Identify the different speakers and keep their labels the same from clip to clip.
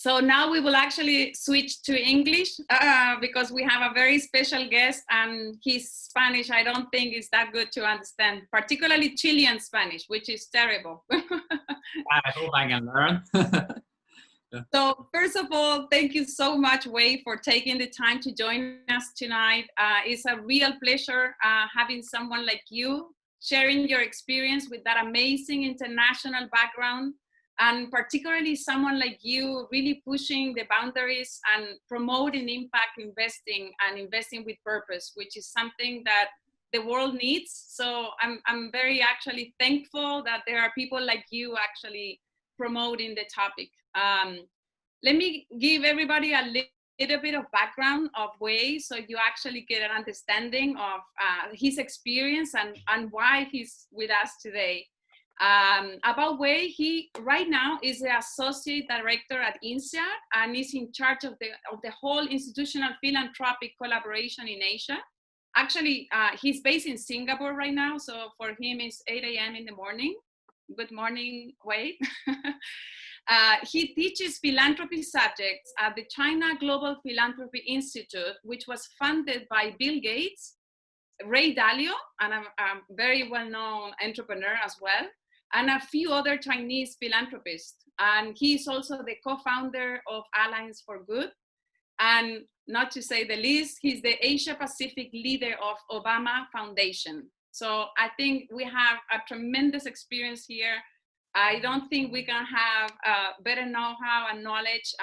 Speaker 1: So now we will actually switch to English because we have a very special guest, and his Spanish, I don't think is that good to understand, particularly Chilean Spanish, which is terrible.
Speaker 2: I hope I can learn.
Speaker 1: So first of all, thank you so much, Wei, for taking the time to join us tonight. It's a real pleasure having someone like you sharing your experience with that amazing international background, and particularly someone like you really pushing the boundaries and promoting impact investing and investing with purpose, which is something that the world needs. So I'm very actually thankful that there are people like you actually promoting the topic. Let me give everybody a little bit of background of Wei, so you actually get an understanding of his experience and why he's with us today. About Wei, he right now is the associate director at INSEAD and is in charge of the whole institutional philanthropic collaboration in Asia. Actually, he's based in Singapore right now, so for him it's 8 a.m. in the morning. Good morning, Wei. He teaches philanthropy subjects at the China Global Philanthropy Institute, which was funded by Bill Gates, Ray Dalio, and a very well-known entrepreneur as well, and a few other Chinese philanthropists. And he's also the co-founder of Alliance for Good. And not to say the least, he's the Asia Pacific leader of Obama Foundation. So I think we have a tremendous experience here. I don't think we can have better know-how and knowledge,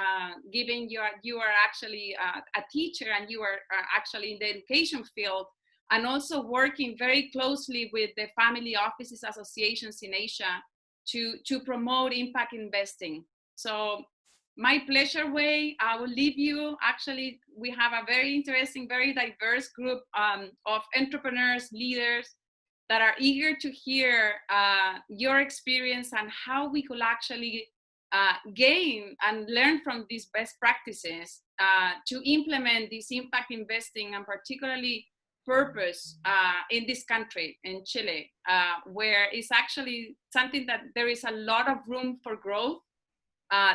Speaker 1: given you are actually a teacher and you are actually in the education field, and also working very closely with the family offices associations in Asia to promote impact investing. So my pleasure, Wei. I will leave you. Actually, we have a very interesting, very diverse group of entrepreneurs, leaders, that are eager to hear your experience and how we could actually gain and learn from these best practices to implement this impact investing and particularly purpose in this country, in Chile, where it's actually something that there is a lot of room for growth.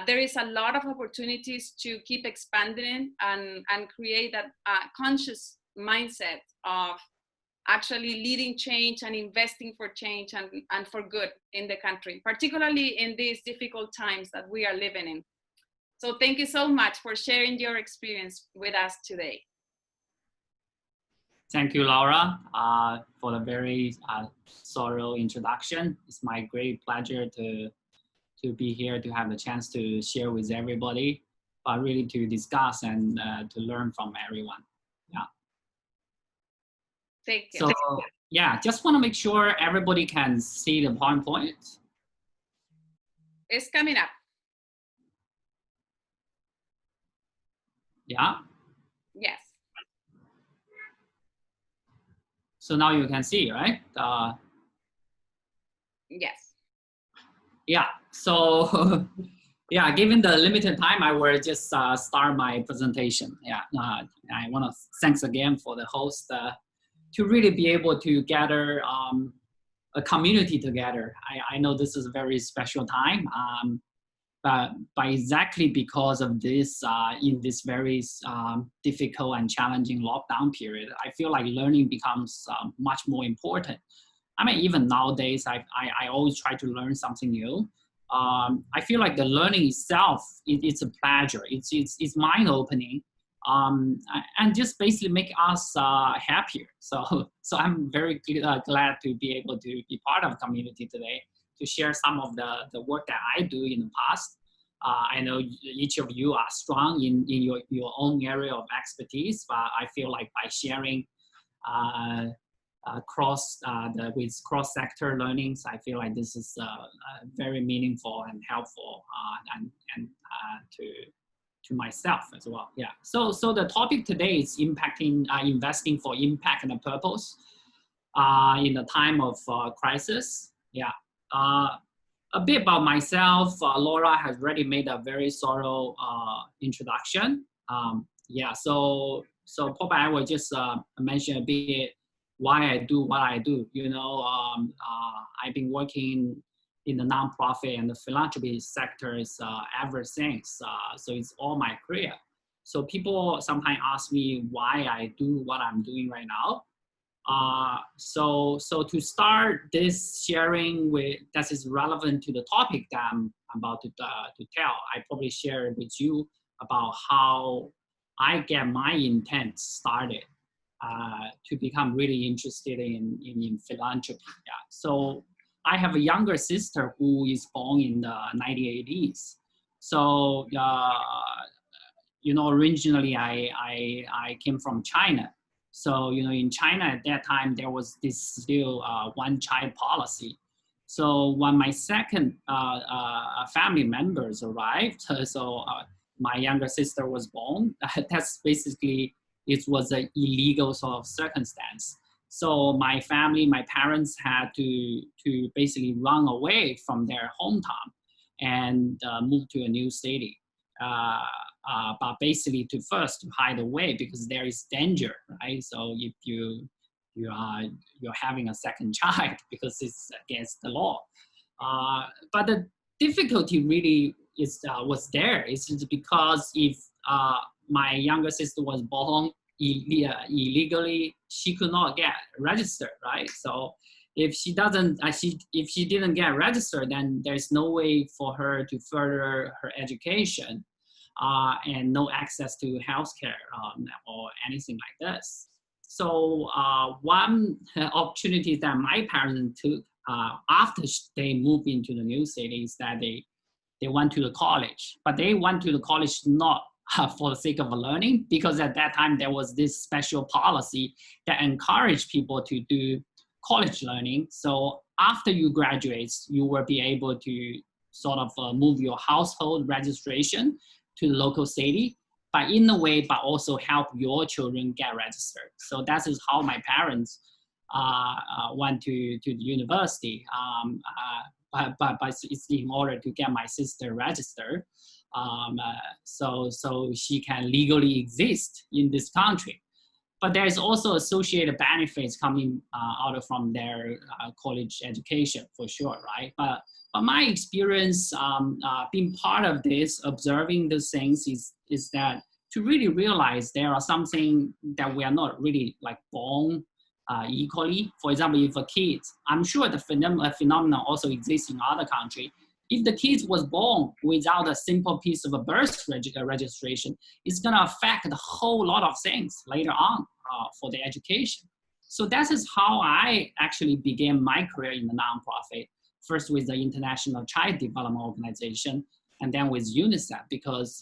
Speaker 1: There is a lot of opportunities to keep expanding and create that conscious mindset of actually leading change and investing for change and for good in the country, particularly in these difficult times that we are living in. So thank you so much for sharing your experience with us today.
Speaker 2: Thank you, Laura, for the very thorough introduction. It's my great pleasure to be here, to have the chance to share with everybody, but really to discuss and to learn from everyone. Yeah.
Speaker 1: Thank you.
Speaker 2: So yeah, just want to make sure everybody can see the PowerPoint.
Speaker 1: It's coming up.
Speaker 2: Yeah.
Speaker 1: Yes.
Speaker 2: So now you can see, right?
Speaker 1: Yes.
Speaker 2: Yeah. So yeah, given the limited time, I will just start my presentation. Yeah. I want to thanks again for the host. To really be able to gather a community together. I know this is a very special time, but exactly because of this, in this very difficult and challenging lockdown period, I feel like learning becomes much more important. I mean, even nowadays, I always try to learn something new. I feel like the learning itself, it's a pleasure. It's mind-opening. And just basically make us happier. So I'm very glad to be able to be part of the community today to share some of the work that I do in the past. I know each of you are strong in your own area of expertise, but I feel like by sharing with cross-sector learnings, I feel like this is very meaningful and helpful and to myself as well. Yeah. So the topic today is investing for impact and a purpose in the time of crisis. Yeah. A bit about myself. Laura has already made a very thorough introduction. Yeah. So probably I will just mention a bit why I do what I do. You know, I've been working in the nonprofit and the philanthropy sectors ever since. So it's all my career. So people sometimes ask me why I do what I'm doing right now. So to start this sharing that is relevant to the topic that I'm about to tell, I probably share with you about how I get my intent started to become really interested in philanthropy. Yeah. So I have a younger sister who is born in the 1980s. So originally I came from China. So, in China at that time, there was this still one-child policy. So when my second family members arrived, my younger sister was born, that's basically, it was an illegal sort of circumstance. So my family, my parents had to basically run away from their hometown and move to a new city. But basically to hide away because there is danger, right? So if you're having a second child because it's against the law. But the difficulty really was there. It's because if my younger sister was born illegally, she could not get registered, right? So if she didn't get registered, then there's no way for her to further her education. And no access to healthcare or anything like this. So one opportunity that my parents took after they moved into the new city is that they went to the college, but they went to the college not for the sake of learning, because at that time there was this special policy that encouraged people to do college learning. So after you graduate, you will be able to sort of move your household registration to the local city, but in a way, but also help your children get registered. So that is how my parents went to the university, but it's in order to get my sister registered, so she can legally exist in this country. But there's also associated benefits coming out from their college education, for sure, right? But my experience being part of this, observing these things, is that to really realize there are something that we are not really like born equally. For example, if a kid, I'm sure the phenomenon also exists in other countries. If the kid was born without a simple piece of a birth registration, it's gonna affect a whole lot of things later on for the education. So that is how I actually began my career in the nonprofit. First with the International Child Development Organization, and then with UNICEF, because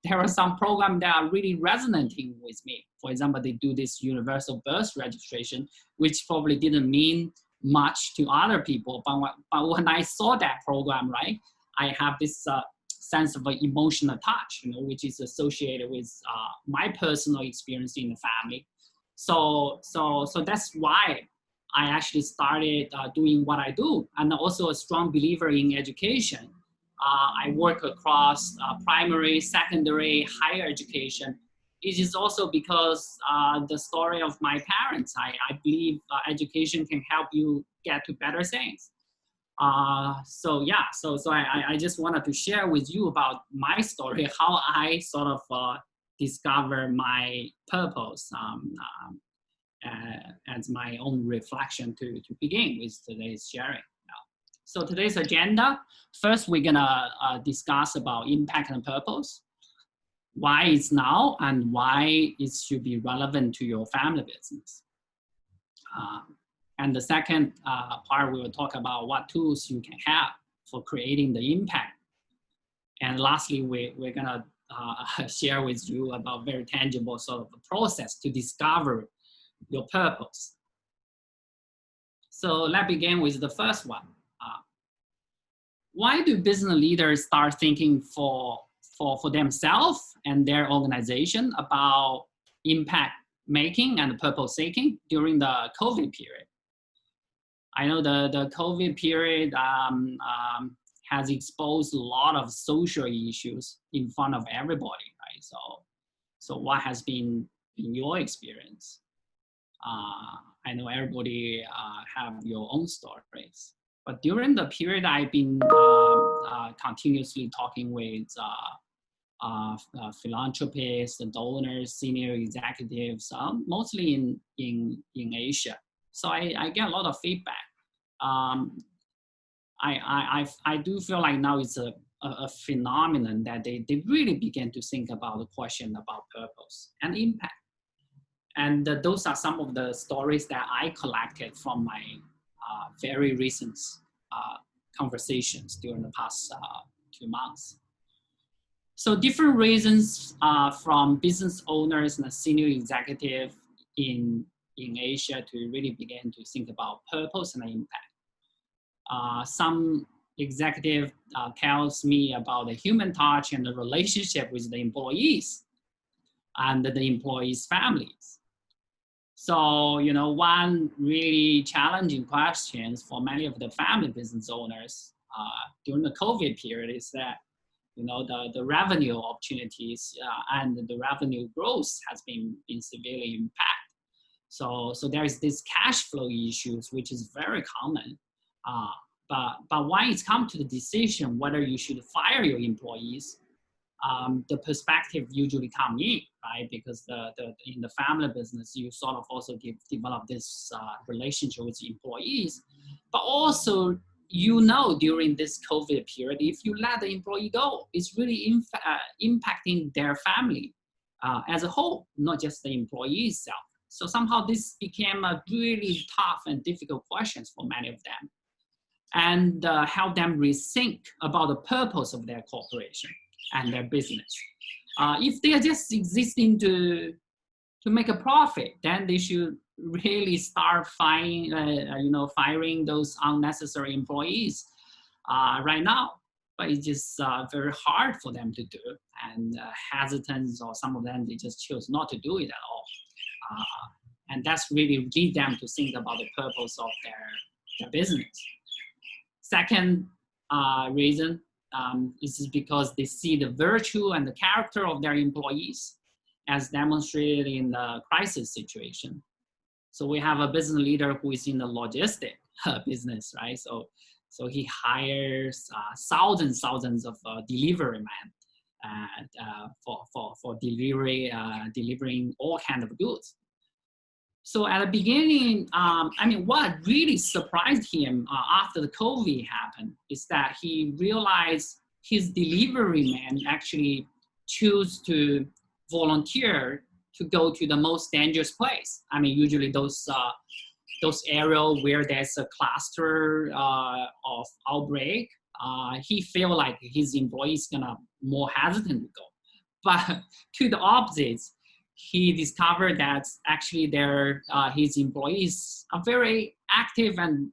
Speaker 2: there are some programs that are really resonating with me. For example, they do this universal birth registration, which probably didn't mean much to other people. But when I saw that program, right, I have this sense of an emotional touch, which is associated with my personal experience in the family. So that's why I actually started doing what I do, and also a strong believer in education. I work across primary, secondary, higher education. It is also because the story of my parents. I believe education can help you get to better things. So I just wanted to share with you about my story, how I sort of discover my purpose as my own reflection to begin with today's sharing. So today's agenda, first we're gonna discuss about impact and purpose, why it's now and why it should be relevant to your family business. And the second part, we will talk about what tools you can have for creating the impact. And lastly, we're gonna share with you about very tangible sort of a process to discover your purpose. So let's begin with the first one. Why do business leaders start thinking for themselves and their organization about impact making and purpose seeking during the COVID period? I know the COVID period has exposed a lot of social issues in front of everybody, right? So what has been your experience? I know everybody have your own stories. But during the period, I've been continuously talking with philanthropists, donors, senior executives, mostly in Asia. So I get a lot of feedback. I do feel like now it's a phenomenon that they really begin to think about the question about purpose and impact. And those are some of the stories that I collected from my very recent conversations during the past 2 months. So different reasons from business owners and senior executive in Asia to really begin to think about purpose and impact. Some executive tells me about the human touch and the relationship with the employees and the employees' families. So, you know, one really challenging question for many of the family business owners during the COVID period is that, you know, the revenue opportunities and the revenue growth has been severely impacted. So there is this cash flow issues, which is very common. But when it's come to the decision whether you should fire your employees, the perspective usually come in, right? Because in the family business, you sort of also develop this relationship with employees, but also, you know, during this COVID period, if you let the employee go, it's really impacting their family as a whole, not just the employee itself. So somehow this became a really tough and difficult questions for many of them, and help them rethink about the purpose of their corporation and their business. If they are just existing to make a profit, then they should really start firing those unnecessary employees right now. But it's just very hard for them to do, and hesitance, or some of them, they just choose not to do it at all. And that's really lead them to think about the purpose of their business. Second reason is because they see the virtue and the character of their employees as demonstrated in the crisis situation. So we have a business leader who is in the logistic business, right? So he hires thousands of delivery men for delivering all kinds of goods. So at the beginning, what really surprised him after the COVID happened is that he realized his delivery man actually choose to volunteer to go to the most dangerous place. I mean, usually those areas where there's a cluster of outbreak, he feel like his employees gonna more hesitant to go. But to the opposite, he discovered that actually his employees are very active and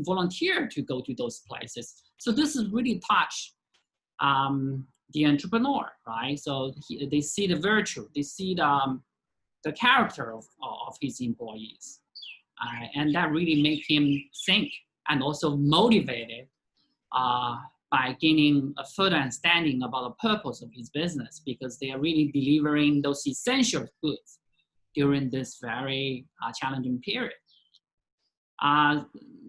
Speaker 2: volunteer to go to those places. So this is really touch the entrepreneur, right? So they see the virtue, they see the character of his employees, and that really make him think and also motivated by gaining a further understanding about the purpose of his business, because they are really delivering those essential goods during this very challenging period.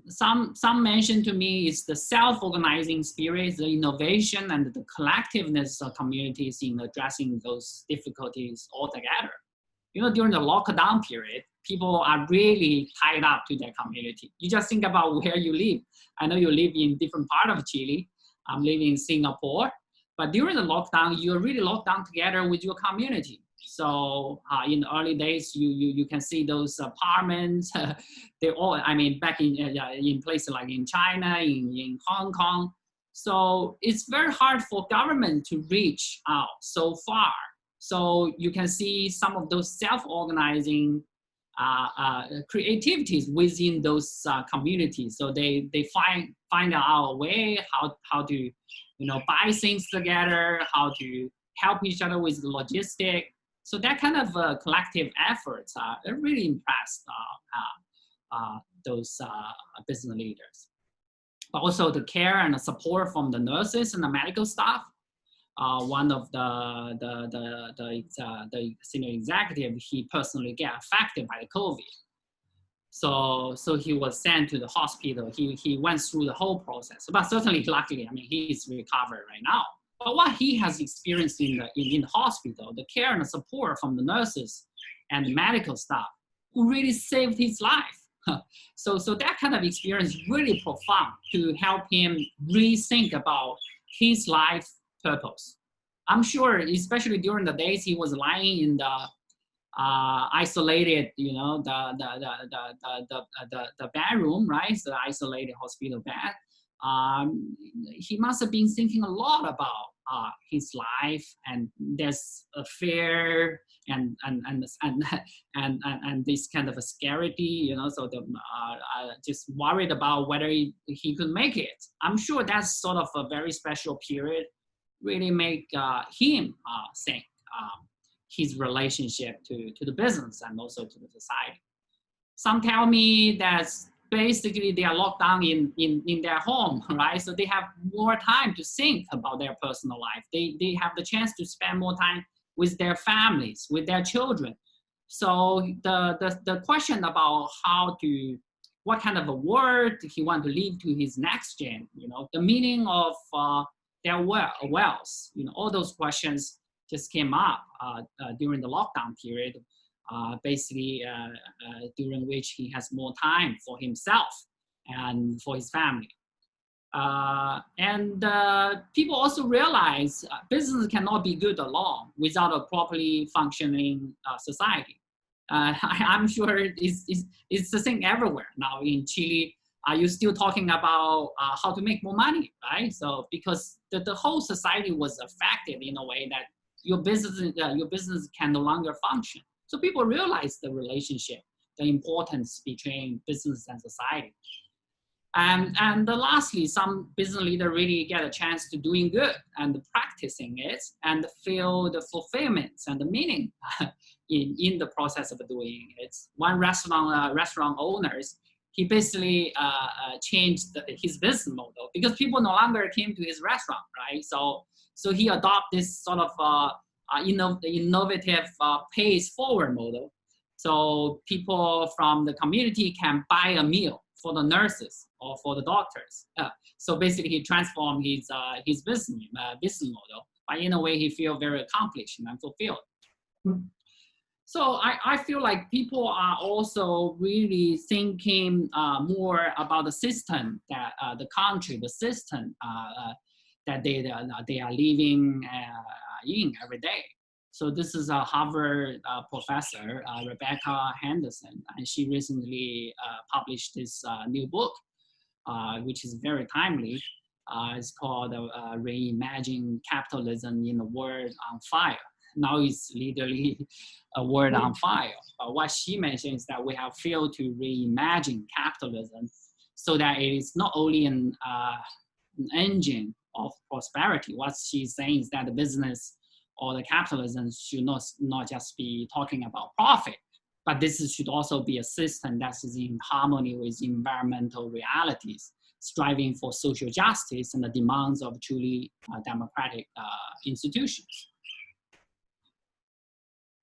Speaker 2: Some mention to me is the self-organizing spirit, the innovation, and the collectiveness of communities in addressing those difficulties altogether. You know, during the lockdown period, people are really tied up to their community. You just think about where you live. I know you live in different part of Chile. I'm living in Singapore, but during the lockdown, you're really locked down together with your community. So in the early days, you can see those apartments. They all, back in places like in China, in Hong Kong. So it's very hard for government to reach out so far. So you can see some of those self-organizing creativities within those communities. So they find out a way how to buy things together, how to help each other with the logistic. So that kind of collective efforts really impressed those business leaders. But also the care and the support from the nurses and the medical staff. One of the senior executive, he personally get affected by the COVID. So he was sent to the hospital. He went through the whole process, but certainly, luckily, I mean, he is recovered right now. But what he has experienced in the hospital, the care and the support from the nurses and the medical staff, who really saved his life. So that kind of experience is really profound to help him rethink about his life purpose. I'm sure, especially during the days he was lying in the isolated, you know, the bedroom, right? The isolated hospital bed. He must have been thinking a lot about his life, and there's a fear and this kind of a scarcity, you know. So just worried about whether he could make it. I'm sure that's sort of a very special period, really make him think his relationship to the business and also to the society. Some tell me that basically they are locked down in their home, right? So they have more time to think about their personal life. They have the chance to spend more time with their families, with their children. So the question about what kind of a world he want to leave to his next gen, you know, the meaning of their wealth, you know, all those questions just came up during the lockdown period, basically during which he has more time for himself and for his family. And people also realize business cannot be good alone without a properly functioning society. I'm sure it's the thing everywhere now in Chile. You're still talking about how to make more money, right? So because the whole society was affected in a way that your business can no longer function. So people realize the relationship, the importance between business and society. And lastly, some business leaders really get a chance to doing good and practicing it and feel the fulfillment and the meaning in the process of doing it. One restaurant owners, he basically changed his business model because people no longer came to his restaurant, right? So he adopted this sort of innovative pays forward model. So people from the community can buy a meal for the nurses or for the doctors. So basically he transformed his business model, but in a way he feel very accomplished and fulfilled. So I feel like people are also really thinking more about the system that the country, the system that they are living in every day. So this is a Harvard professor, Rebecca Henderson, and she recently published this new book, which is very timely. It's called Reimagine Capitalism in a World on Fire. Now it's literally a world on fire. But what she mentions is that we have failed to reimagine capitalism so that it is not only an engine of prosperity. What she's saying is that the business or the capitalism should not just be talking about profit, but this should also be a system that is in harmony with environmental realities, striving for social justice and the demands of truly democratic institutions.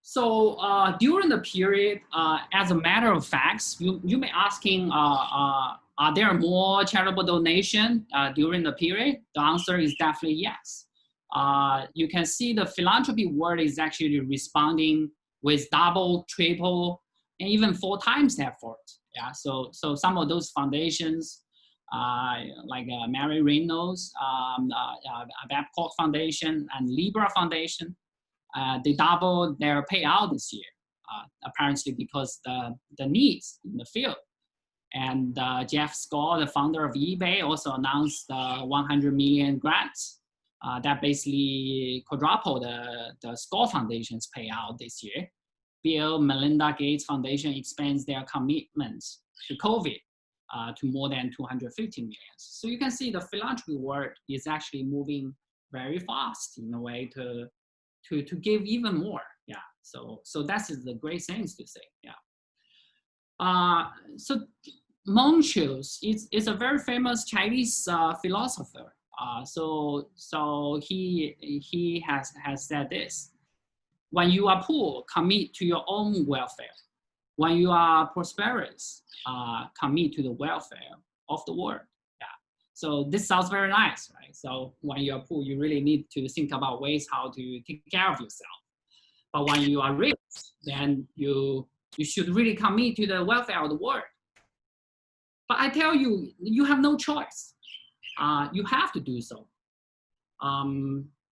Speaker 2: So during the period, as a matter of fact, you may asking, are there more charitable donations during the period? The answer is definitely yes. You can see the philanthropy world is actually responding with double, triple, and even 4 times effort. Yeah, so some of those foundations, like Mary Reynolds, Babcock Foundation, and Libra Foundation, they doubled their payout this year, apparently because the needs in the field. And Jeff Skoll, the founder of eBay, also announced 100 million grants that basically quadrupled the Skoll Foundation's payout this year. Bill Melinda Gates Foundation expands their commitments to COVID to more than 250 million. So you can see the philanthropy world is actually moving very fast in a way to give even more. Yeah, so that's the great things to say. Yeah. So Mencius is a very famous Chinese philosopher. So he has said this: when you are poor, commit to your own welfare. when you are prosperous, commit to the welfare of the world. Yeah. So this sounds very nice, right? So when you are poor, you really need to think about ways how to take care of yourself. But when you are rich, then you should really commit to the welfare of the world. But I tell you, you have no choice. You have to do so.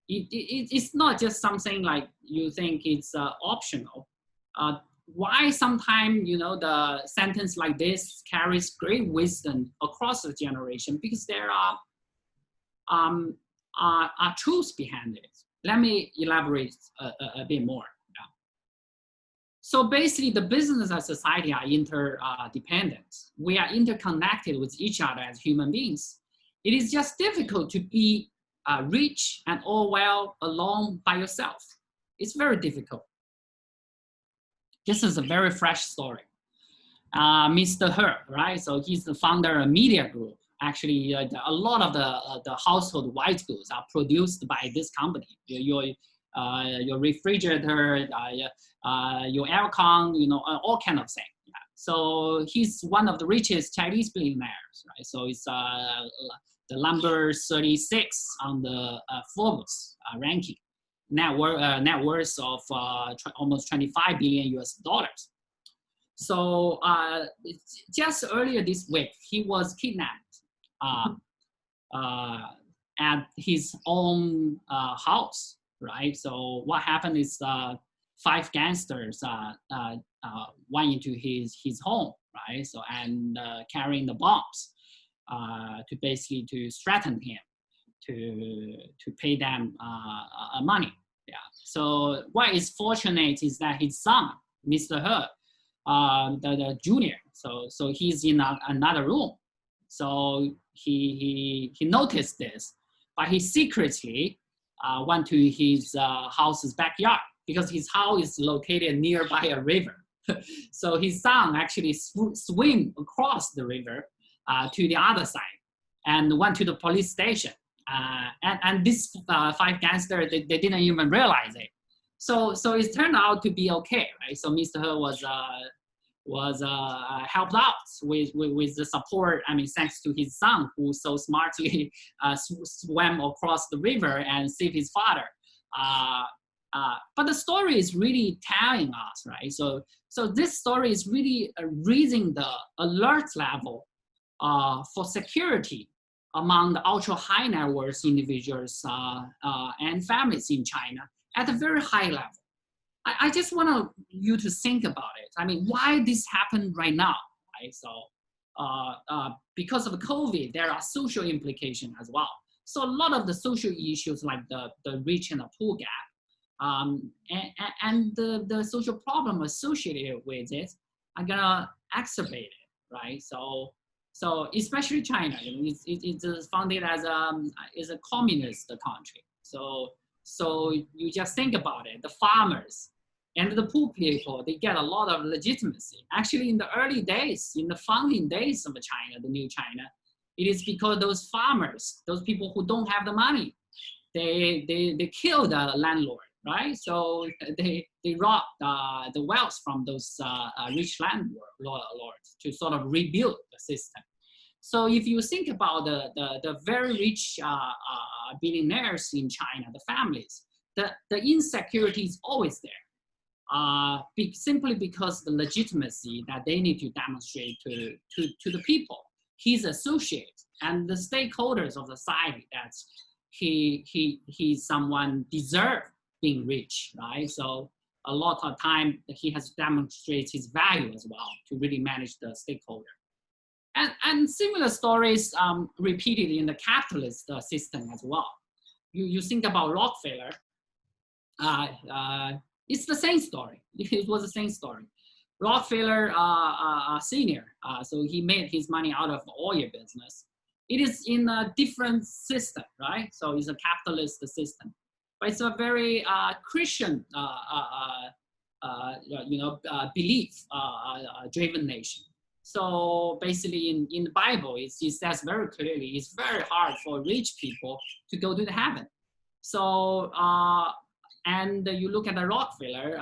Speaker 2: It's not just something like you think it's optional. Why sometimes, you know, the sentence like this carries great wisdom across the generation? Because there are truths behind it. Let me elaborate a bit more. Yeah. So basically, the business and society are interdependent. We are interconnected with each other as human beings. It is just difficult to be rich and all well alone by yourself. It's very difficult. This is a very fresh story. Mr. He, right? So he's the founder of Media Group. Actually, a lot of the household white goods are produced by this company. Your refrigerator, your aircon, you know, all kind of things. Yeah. So he's one of the richest Chinese billionaires, right? So it's the number 36 on the Forbes ranking. Net worth of almost 25 billion US dollars. So just earlier this week, he was kidnapped at his own house, right? So what happened is 5 gangsters went into his home, right? So and carrying the bombs to basically to threaten him to pay them money. Yeah. So what is fortunate is that his son, Mr. He, the junior, so he's in another room. So he noticed this, but he secretly went to his house's backyard because his house is located nearby a river. So his son actually swim across the river to the other side and went to the police station. And these 5 gangsters, they didn't even realize it. So it turned out to be okay, right? So Mr. He was helped out with the support. I mean, thanks to his son, who so smartly swam across the river and saved his father. But the story is really telling us, right? So this story is really raising the alert level for security among the ultra high net worth individuals and families in China at a very high level. I just want you to think about it. I mean, why this happened right now, right? So because of COVID, there are social implications as well. So a lot of the social issues like the rich and the poor gap and the social problem associated with it are gonna exacerbate it, right? So especially China, you know, it's founded as a communist country. So you just think about it, the farmers and the poor people, they get a lot of legitimacy. Actually, in the early days, in the founding days of China, the new China, it is because those farmers, those people who don't have the money, they kill the landlord, right? So they rob the wealth from those rich landlords to sort of rebuild the system. So if you think about the very rich billionaires in China, the families, the insecurity is always there. Simply because the legitimacy that they need to demonstrate to the people, his associates and the stakeholders of the society, that he's someone deserve being rich, right? So a lot of time he has demonstrated his value as well to really manage the stakeholder. And similar stories repeated in the capitalist system as well. You think about Rockefeller, it's the same story. It was the same story. Rockefeller Senior, so he made his money out of oil business. It is in a different system, right? So it's a capitalist system, but it's a very Christian, belief-driven nation. So basically, in the Bible, it says very clearly, it's very hard for rich people to go to the heaven. So And you look at the Rockefeller,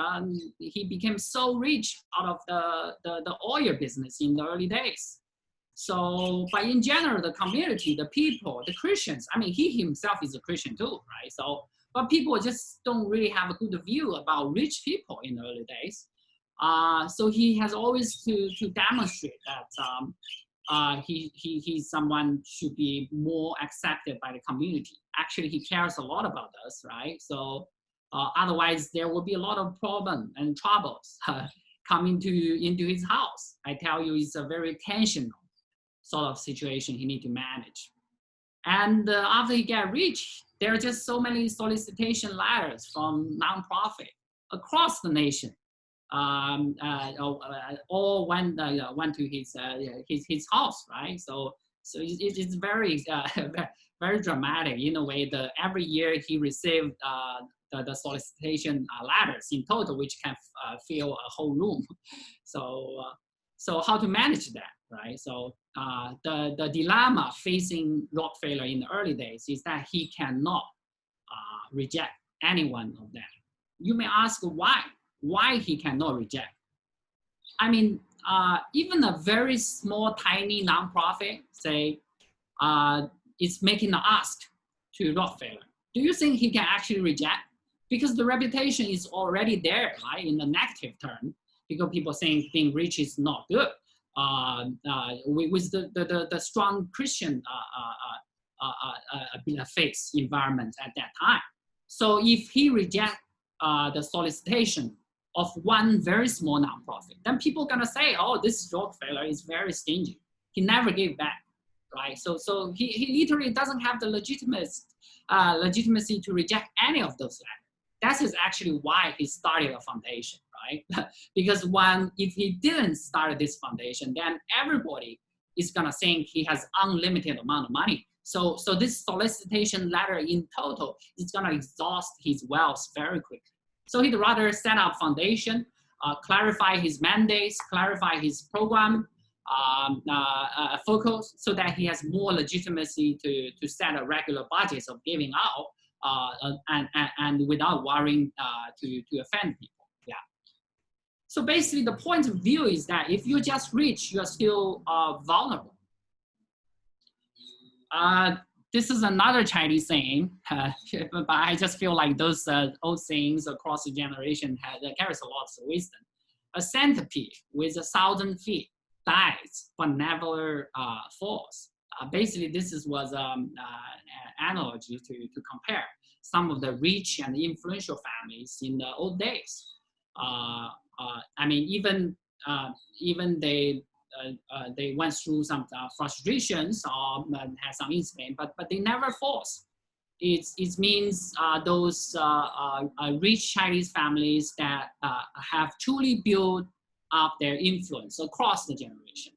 Speaker 2: he became so rich out of the oil business in the early days. So, but in general, the community, the people, the Christians, I mean, he himself is a Christian too, right? So, but people just don't really have a good view about rich people in the early days. So he has always to demonstrate that he's someone should be more accepted by the community. Actually, he cares a lot about us, right? So otherwise, there will be a lot of problems and troubles coming into his house. I tell you, it's a very tensional sort of situation he need to manage. And after he get rich, there are just so many solicitation letters from nonprofit across the nation. All went to his house, right? So it's very very dramatic in a way. Every year he received the solicitation letters in total, which can fill a whole room. So how to manage that, right? So the dilemma facing Rockefeller in the early days is that he cannot reject any one of them. You may ask why he cannot reject. I mean, even a very small, tiny nonprofit, say, is making an ask to Rockefeller. Do you think he can actually reject? Because the reputation is already there, right, in the negative term, because people saying being rich is not good. With the strong Christian faith environment at that time. So if he rejects the solicitation of one very small nonprofit, then people gonna say, oh, this Rockefeller is very stingy. He never gave back, right? So he literally doesn't have the legitimacy to reject any of those letters. That is actually why he started a foundation, right? Because if he didn't start this foundation, then everybody is gonna think he has unlimited amount of money. So this solicitation letter in total is gonna exhaust his wealth very quickly. So he'd rather set up foundation, clarify his mandates, clarify his program, focus, so that he has more legitimacy to set a regular budget of giving out, and without worrying to offend people. Yeah. So basically, the point of view is that if you're just rich, you're still vulnerable. This is another Chinese saying, but I just feel like those old sayings across the generation carries a lot of wisdom. A centipede with 1,000 feet dies but never falls. Basically, this was an analogy to compare some of the rich and influential families in the old days. I mean, even they went through some frustrations or had some incident, but they never falls. It means those rich Chinese families that have truly built up their influence across the generation.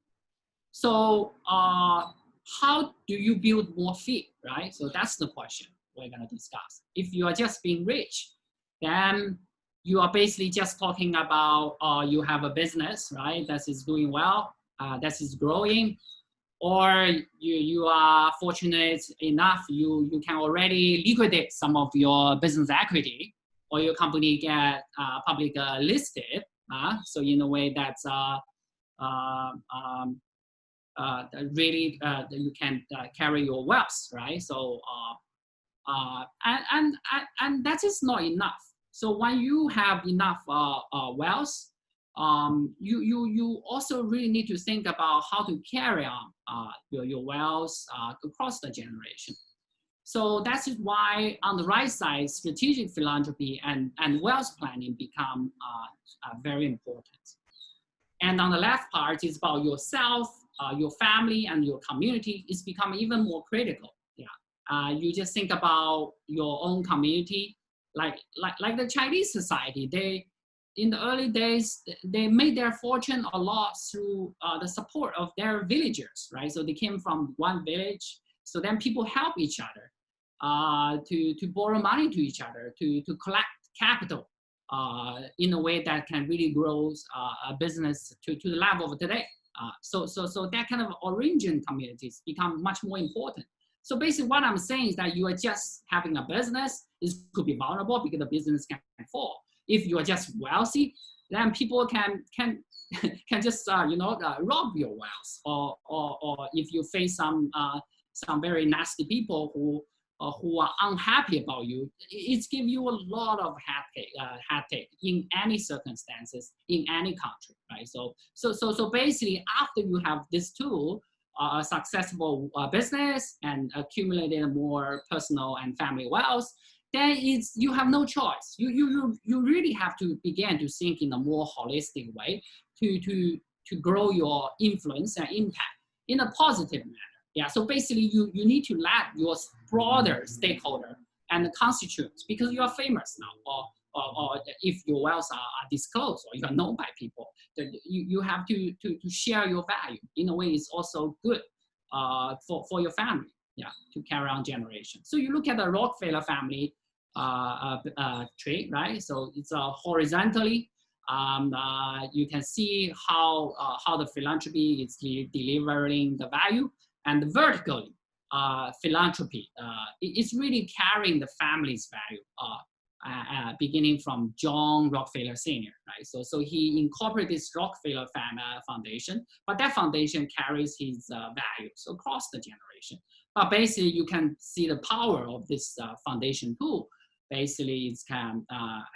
Speaker 2: So how do you build more feet, right? So that's the question we're gonna discuss. If you are just being rich, then you are basically just talking about you have a business, right, that is doing well, that is growing, or you are fortunate enough you can already liquidate some of your business equity, or your company get public listed. So in a way that's really you can carry your wealth, right? So and that is not enough. So when you have enough wealth, you also really need to think about how to carry on your wealth across the generation. So that's why on the right side, strategic philanthropy and wealth planning become very important. And on the left part is about yourself, your family, and your community. It's become even more critical. Yeah, you just think about your own community, like the Chinese society. They, in the early days, they made their fortune a lot through the support of their villagers, right? So they came from one village. So then people help each other to borrow money to each other, to collect capital in a way that can really grow a business to the level of today. So that kind of origin communities become much more important. So basically what I'm saying is that you are just having a business, it could be vulnerable because the business can fall. If you are just wealthy, then people can just rob your wealth, or if you face some very nasty people who are unhappy about you, it's give you a lot of headache in any circumstances in any country, right? So basically, after you have this tool, a successful business and accumulated more personal and family wealth, then you have no choice. You really have to begin to think in a more holistic way to grow your influence and impact in a positive manner. Yeah, so basically you need to let your broader stakeholder and the constituents, because you are famous now, or if your wealth are disclosed or you are known by people, you have to share your value. In a way, it's also good for your family, yeah, to carry on generation. So you look at the Rockefeller family tree, right? So it's horizontally, you can see how the philanthropy is delivering the value, and vertically, philanthropy is really carrying the family's value, beginning from John Rockefeller Sr., right? So he incorporated this Rockefeller Foundation, but that foundation carries his values across the generation. But basically, you can see the power of this foundation tool. Basically, it can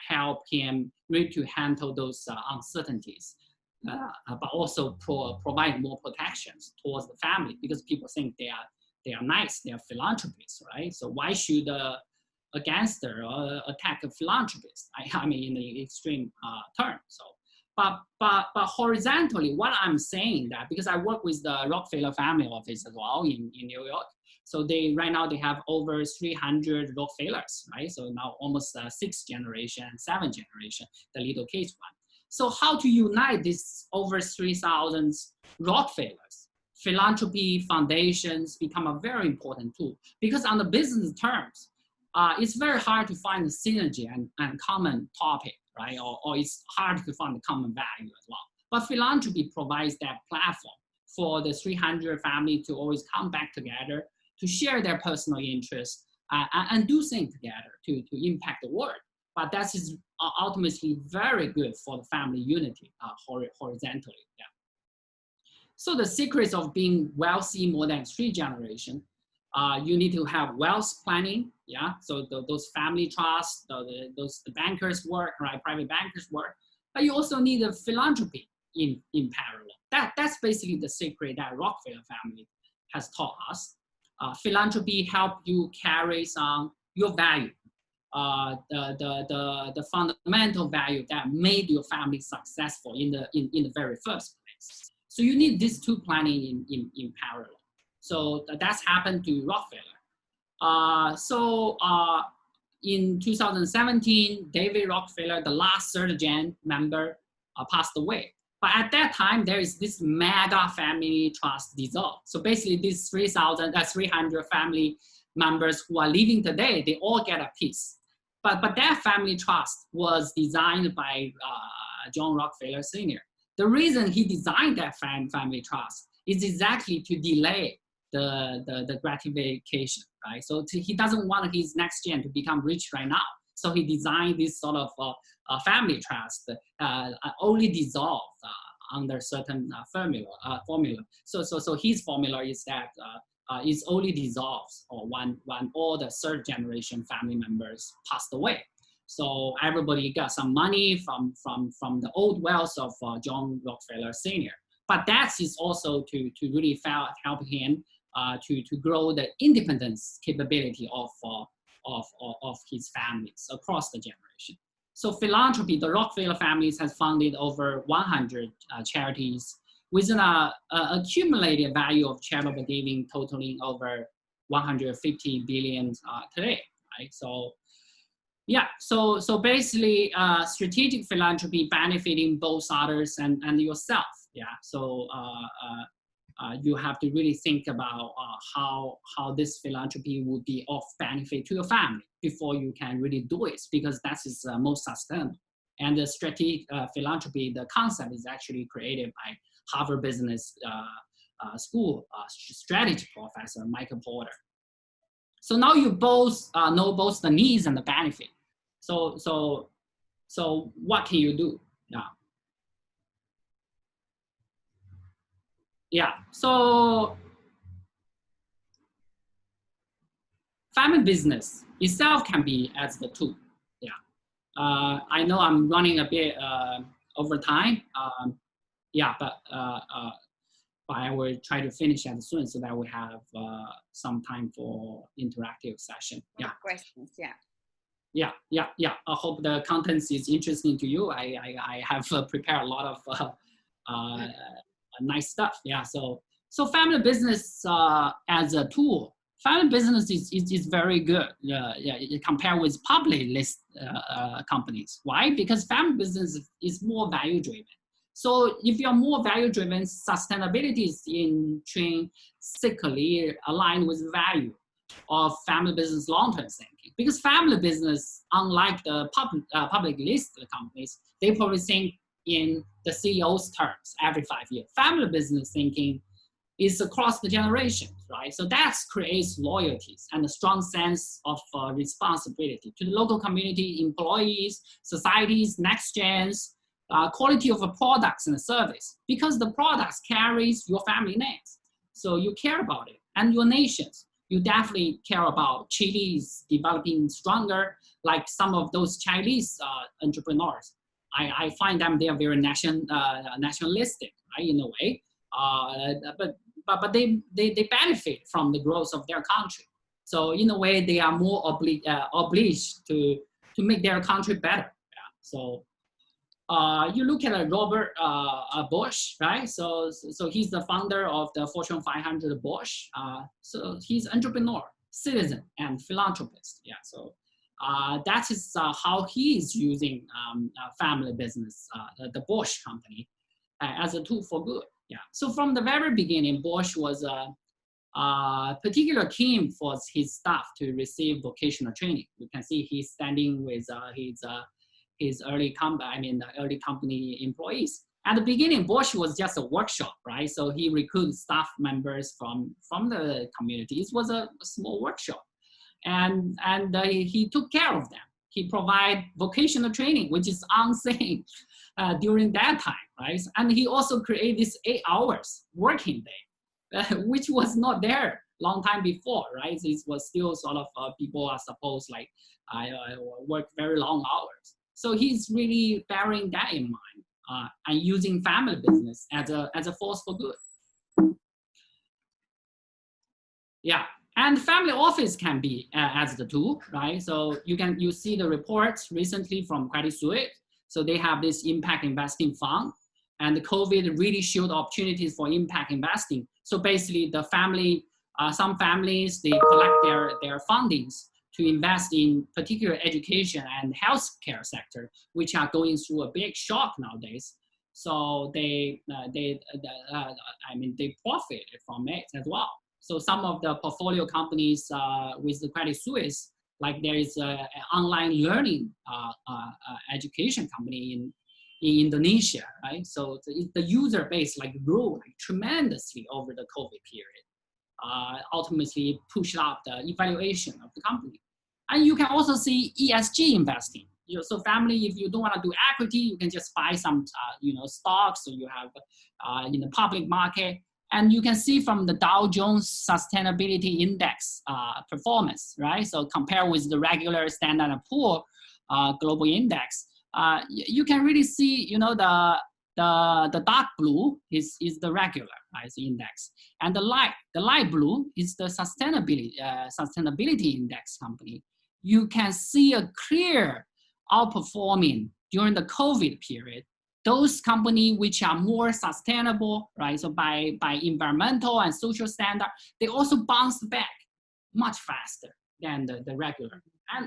Speaker 2: help him really to handle those uncertainties. But also provide more protections towards the family, because people think they are nice, they are philanthropists, right? So why should a gangster attack a philanthropist? I mean, in the extreme term. So, but horizontally, what I'm saying that, because I work with the Rockefeller family office as well in New York. So right now they have over 300 Rockefellers, right? So now almost 6th generation, 7th generation, the little case one. So how to unite these over 3,000 Rockefellers? Philanthropy foundations become a very important tool, because on the business terms, it's very hard to find the synergy and common topic, right? Or it's hard to find the common value as well. But philanthropy provides that platform for the 300 family to always come back together, to share their personal interests and do things together to impact the world. But that is ultimately very good for the family unity horizontally. Yeah. So the secrets of being wealthy more than 3 generations, you need to have wealth planning. Yeah. So those family trusts, the bankers work, right? Private bankers work. But you also need a philanthropy in parallel. That's basically the secret that Rockefeller family has taught us. Philanthropy help you carry on your value. The fundamental value that made your family successful in the very first place. So you need these two planning in parallel. So that's happened to Rockefeller. In 2017, David Rockefeller, the last 3rd gen member, passed away. But at that time, there is this mega family trust dissolved. So basically, these 300 family members who are living today, they all get a piece. But that family trust was designed by John Rockefeller Sr. The reason he designed that family trust is exactly to delay the gratification, right? So he doesn't want his next gen to become rich right now. So he designed this sort of family trust only dissolved under certain formula. So his formula is that it only dissolves when all the 3rd generation family members passed away. So everybody got some money from the old wealth of John Rockefeller Sr. But that is also to really help him to grow the independence capability of his families across the generation. So philanthropy, the Rockefeller families has funded over 100 charities with an accumulated value of charitable giving totaling over 150 billion today, right? So yeah, so basically strategic philanthropy benefiting both others and yourself. Yeah, so you have to really think about how this philanthropy would be of benefit to your family before you can really do it, because that is most sustainable. And the strategic philanthropy, the concept is actually created by Harvard Business School strategy professor Michael Porter. So now you both know both the needs and the benefit. So what can you do? Yeah. So family business itself can be as the tool. Yeah. I know I'm running a bit over time. Yeah, but I will try to finish as soon so that we have some time for interactive session. Yeah.
Speaker 1: Questions. Yeah.
Speaker 2: Yeah. I hope the content is interesting to you. I have prepared a lot of nice stuff. Yeah. So family business as a tool, family business is very good. Compared with public list companies. Why? Because family business is more value driven. So if you're more value driven, sustainability is intrinsically aligned with value of family business long-term thinking. Because family business, unlike the public listed companies, they probably think in the CEO's terms every 5 years. Family business thinking is across the generations, right? So that creates loyalties and a strong sense of responsibility to the local community, employees, societies, next gens, quality of the products and the service, because the products carries your family names. So you care about it, and your nations. You definitely care about Chile's developing stronger, like some of those Chinese entrepreneurs. I find them, they are very nationalistic, right, in a way. But they benefit from the growth of their country. So in a way, they are more obliged to make their country better. Yeah. So you look at Robert Bosch, right? So he's the founder of the Fortune 500 Bosch. So he's entrepreneur, citizen, and philanthropist. Yeah. So that is how he is using family business, the Bosch company, as a tool for good. Yeah. So from the very beginning, Bosch was particular keen for his staff to receive vocational training. You can see he's standing with his early company employees. At the beginning, Bosch was just a workshop, right? So he recruited staff members from the community. It was a small workshop, and he took care of them. He provided vocational training, which is unseen during that time, right? And he also created this 8 hours working day, which was not there long time before, right? This was still sort of people are supposed like work very long hours. So he's really bearing that in mind and using family business as a force for good. Yeah, and family office can be as the tool, right? So you see the reports recently from Credit Suisse. So they have this impact investing fund, and the COVID really showed opportunities for impact investing. So basically, the family, some families, they collect their fundings to invest in particular education and healthcare sector, which are going through a big shock nowadays. So they profit from it as well. So some of the portfolio companies with the Credit Suisse, like there is an online learning education company in Indonesia, right? So the user base grew tremendously over the COVID period. Ultimately pushed up the evaluation of the company. And you can also see ESG investing. So family, if you don't want to do equity, you can just buy some stocks, so you have in the public market. And you can see from the Dow Jones Sustainability Index performance, right? So compare with the regular Standard & Poor global index, you can really see, the dark blue is the regular, right, the index, and the light blue is the sustainability index company. You can see a clear outperforming during the COVID period. Those companies which are more sustainable, right? So by environmental and social standard, they also bounced back much faster than the regular.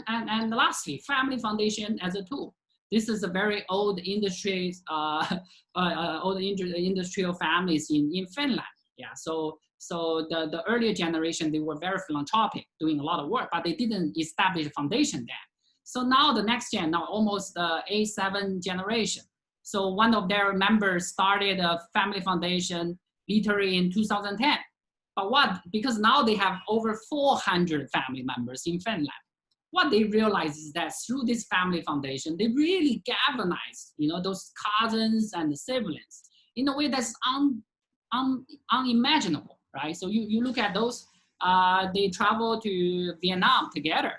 Speaker 2: And lastly, family foundation as a tool. This is a very old industry, industrial families in Finland. Yeah, so the earlier generation, they were very philanthropic, doing a lot of work, but they didn't establish a foundation then. So now the next gen, now almost the A7 generation. So one of their members started a family foundation literally in 2010. Because now they have over 400 family members in Finland. What they realize is that through this family foundation, they really galvanize, those cousins and siblings in a way that's unimaginable, right? So you look at those, they travel to Vietnam together,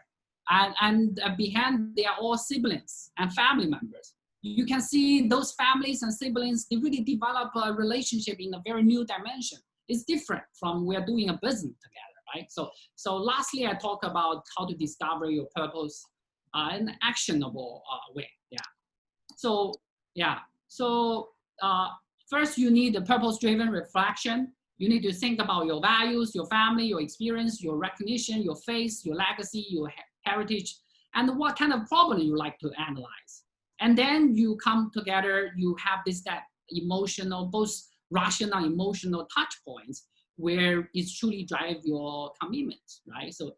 Speaker 2: and behind they are all siblings and family members. You can see those families and siblings, they really develop a relationship in a very new dimension. It's different from we're doing a business together, right? So lastly, I talk about how to discover your purpose in an actionable way. First, you need a purpose-driven reflection. You need to think about your values, your family, your experience, your recognition, your faith, your legacy, your heritage, and what kind of problem you like to analyze. And then you come together, you have that emotional, both rational, emotional touch points where it truly drives your commitment, right? So,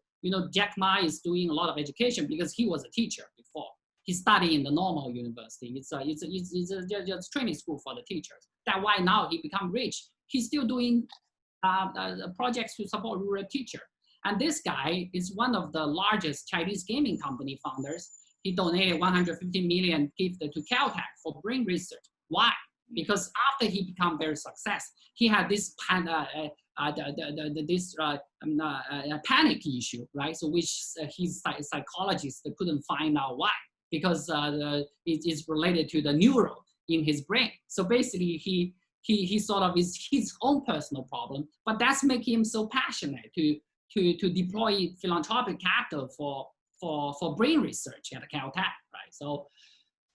Speaker 2: Jack Ma is doing a lot of education because he was a teacher before. He studied in the normal university. It's a training school for the teachers. That's why now he become rich. He's still doing projects to support rural teachers. And this guy is one of the largest Chinese gaming company founders. He donated 150 million gift to Caltech for brain research. Why? Because after he became very successful, he had this panic issue, right? So which his psychologist couldn't find out why, because it is related to the neural in his brain. So basically, he sort of is his own personal problem, but that's making him so passionate to deploy philanthropic capital for brain research at Caltech, right? So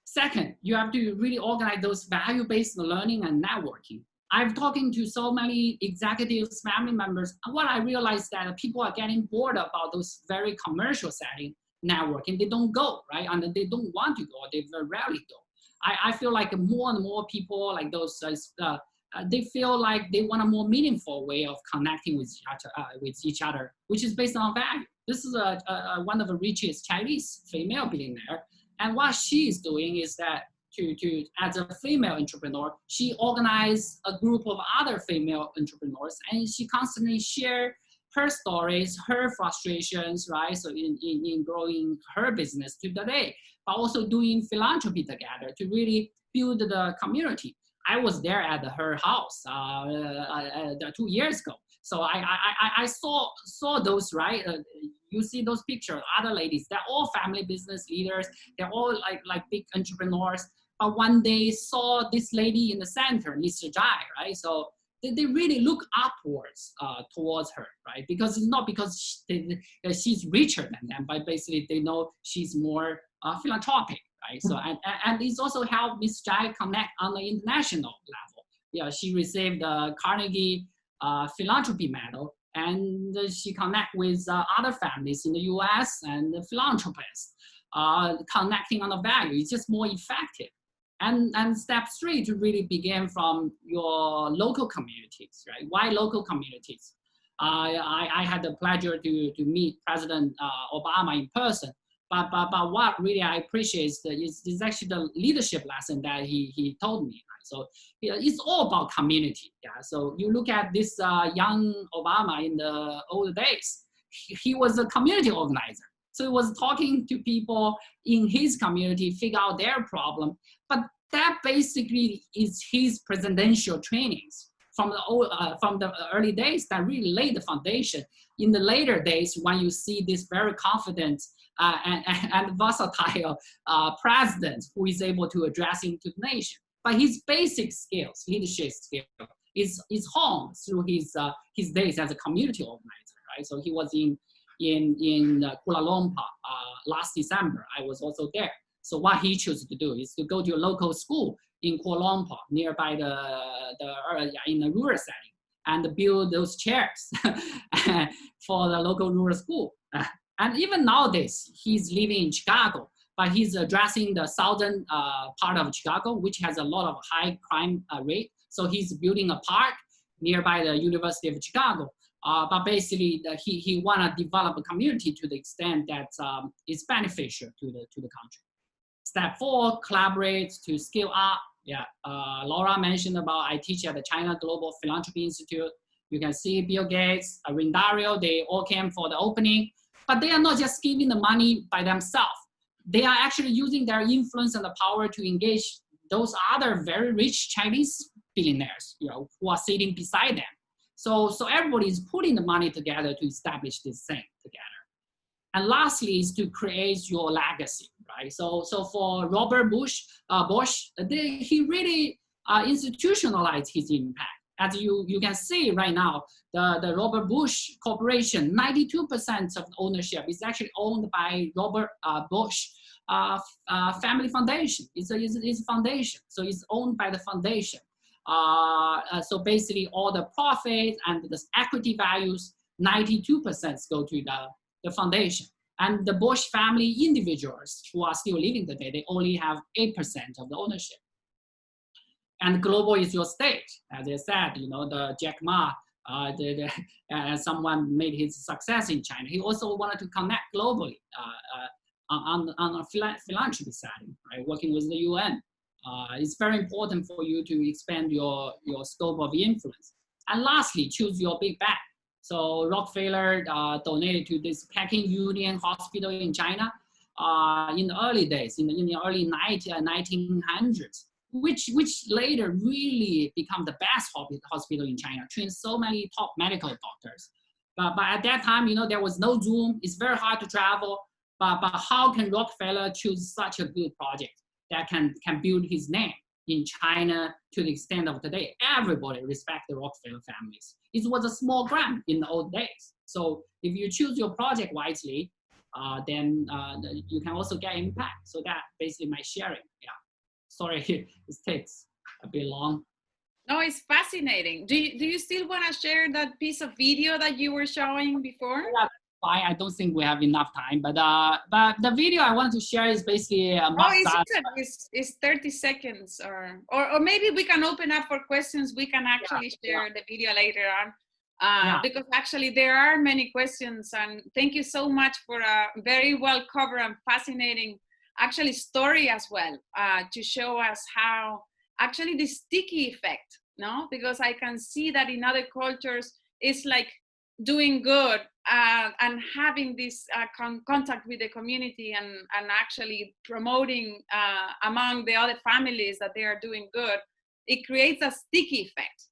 Speaker 2: second, you have to really organize those value-based learning and networking. I've talking to so many executives, family members. What I realized that people are getting bored about those very commercial setting networking. They don't go, right? And they don't want to go. They very rarely go. I feel like more and more people like those, they feel like they want a more meaningful way of connecting with each other, which is based on value. This is one of the richest Chinese female billionaire. And what she is doing is that as a female entrepreneur, she organized a group of other female entrepreneurs, and she constantly share her stories, her frustrations, right? So in growing her business to today, but also doing philanthropy together to really build the community. I was there at her house 2 years ago. So I saw those, right? You see those pictures, other ladies, they're all family business leaders. They're all like big entrepreneurs. But when they saw this lady in the center, Mr. Jai, right? So they really look upwards towards her, right? Because it's not because she's richer than them, but basically they know she's more philanthropic, right? So and it's also helped Ms. Jai connect on the international level. Yeah, she received the Carnegie Philanthropy Medal, and she connect with other families in the U.S. and the philanthropists, connecting on the value. It's just more effective. And step 3 to really begin from your local communities, right? Why local communities? I had the pleasure to meet President Obama in person, but what really I appreciate is actually the leadership lesson that he told me. Right? So it's all about community. Yeah. So you look at this young Obama in the old days, he was a community organizer. So he was talking to people in his community, figure out their problem. But that basically is his presidential trainings from the early days that really laid the foundation. In the later days, when you see this very confident and versatile president who is able to address into the nation. But his basic skills, leadership skill, is honed through his days as a community organizer, right? So he was in Kuala Lumpur last December. I was also there. So what he chose to do is to go to a local school in Kuala Lumpur, nearby in a rural setting, and build those chairs for the local rural school. And even nowadays, he's living in Chicago, but he's addressing the southern part of Chicago, which has a lot of high crime rate. So he's building a park nearby the University of Chicago. But basically, he want to develop a community to the extent that is beneficial to the country. Step 4, collaborate to scale up. Yeah, Laura mentioned about I teach at the China Global Philanthropy Institute. You can see Bill Gates, Ray Dalio, they all came for the opening, but they are not just giving the money by themselves. They are actually using their influence and the power to engage those other very rich Chinese billionaires, who are sitting beside them. So everybody is putting the money together to establish this thing together. And lastly is to create your legacy, right? So for Robert Bosch, he really institutionalized his impact. As you can see right now, the Robert Bosch Corporation, 92% of ownership is actually owned by Robert Bosch Family Foundation. It's a foundation, so it's owned by the foundation. So basically all the profit and the equity values, 92% go to the foundation. And the Bosch family individuals who are still living today, they only have 8% of the ownership. And global is your stage. As I said, the Jack Ma, someone made his success in China. He also wanted to connect globally on a philanthropy setting, right? Working with the UN. It's very important for you to expand your scope of influence. And lastly, choose your big bet. So Rockefeller donated to this Peking Union Hospital in China in the early days, in the early 1900s, which later really become the best hospital in China, trained so many top medical doctors. But at that time, there was no Zoom. It's very hard to travel. But how can Rockefeller choose such a good project that can build his name in China to the extent of today? Everybody respect the Rockefeller families. It was a small grant in the old days. So if you choose your project wisely, then you can also get impact. So that basically my sharing. Yeah. Sorry, it takes a bit long.
Speaker 1: No, it's fascinating. Do you still want to share that piece of video that you were showing before?
Speaker 2: Yeah, fine. I don't think we have enough time, but the video I wanted to share is basically
Speaker 1: it's 30 seconds, or maybe we can open up for questions. We can actually share the video later on, because actually there are many questions, and thank you so much for a very well covered and fascinating actually story as well, to show us how actually the sticky effect, because I can see that in other cultures it's like doing good and having this contact with the community and actually promoting among the other families that they are doing good. It creates a sticky effect,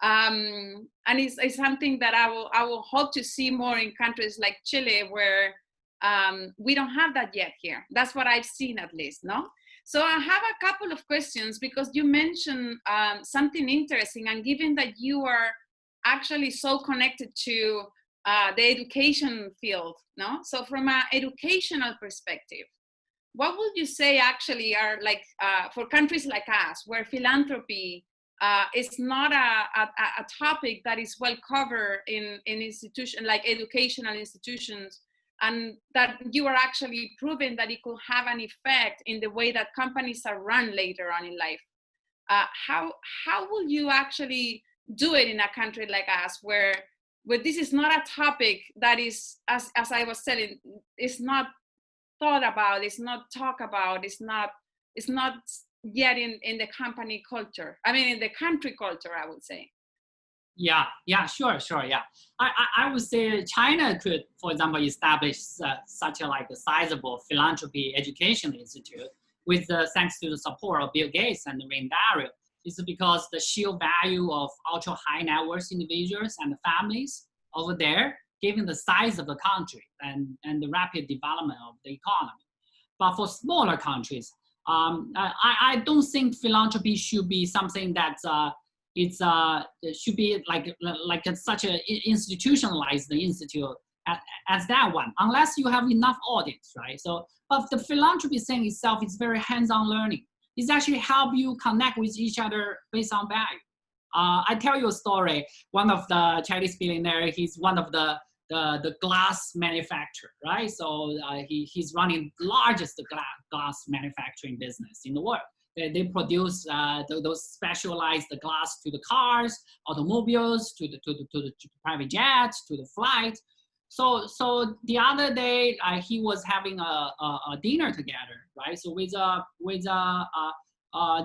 Speaker 1: and it's something that I will hope to see more in countries like Chile, where we don't have that yet here. That's what I've seen, at least, So I have a couple of questions, because you mentioned something interesting, and given that you are actually so connected to the education field, So from an educational perspective, what would you say actually are like, for countries like us, where philanthropy is not a topic that is well covered in institutions like educational institutions, and that you are actually proving that it could have an effect in the way that companies are run later on in life? How will you actually do it in a country like us, where this is not a topic that is, as I was telling, it's not thought about, it's not talked about, it's not yet in the company culture. I mean, in the country culture, I would say.
Speaker 2: Yeah, sure, yeah. I would say China could, for example, establish such a sizable philanthropy education institute with thanks to the support of Bill Gates and Ray Dalio. It's because the sheer value of ultra high net worth individuals and families over there, given the size of the country and the rapid development of the economy. But for smaller countries, I don't think philanthropy should be something that it should be like such an institutionalized institute as that one, unless you have enough audience, right? So, but the philanthropy thing itself is very hands-on learning. It's actually help you connect with each other based on value. I tell you a story. One of the Chinese billionaire, he's one of the glass manufacturer, right? So he's running the largest glass manufacturing business in the world. They produce those specialized glass to the cars, automobiles, to the private jets, to the flight. So the other day he was having a dinner together, right? So with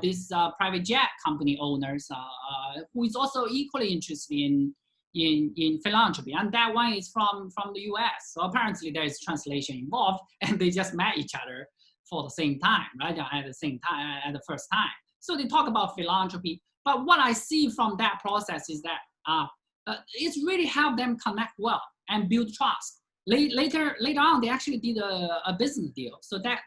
Speaker 2: this private jet company owners, who is also equally interested in philanthropy, and that one is from the US. So apparently there is translation involved, and they just met each other for the same time, right? At the same time, at the first time. So they talk about philanthropy, but what I see from that process is that it's really helped them connect well and build trust. Later on, they actually did a business deal. So that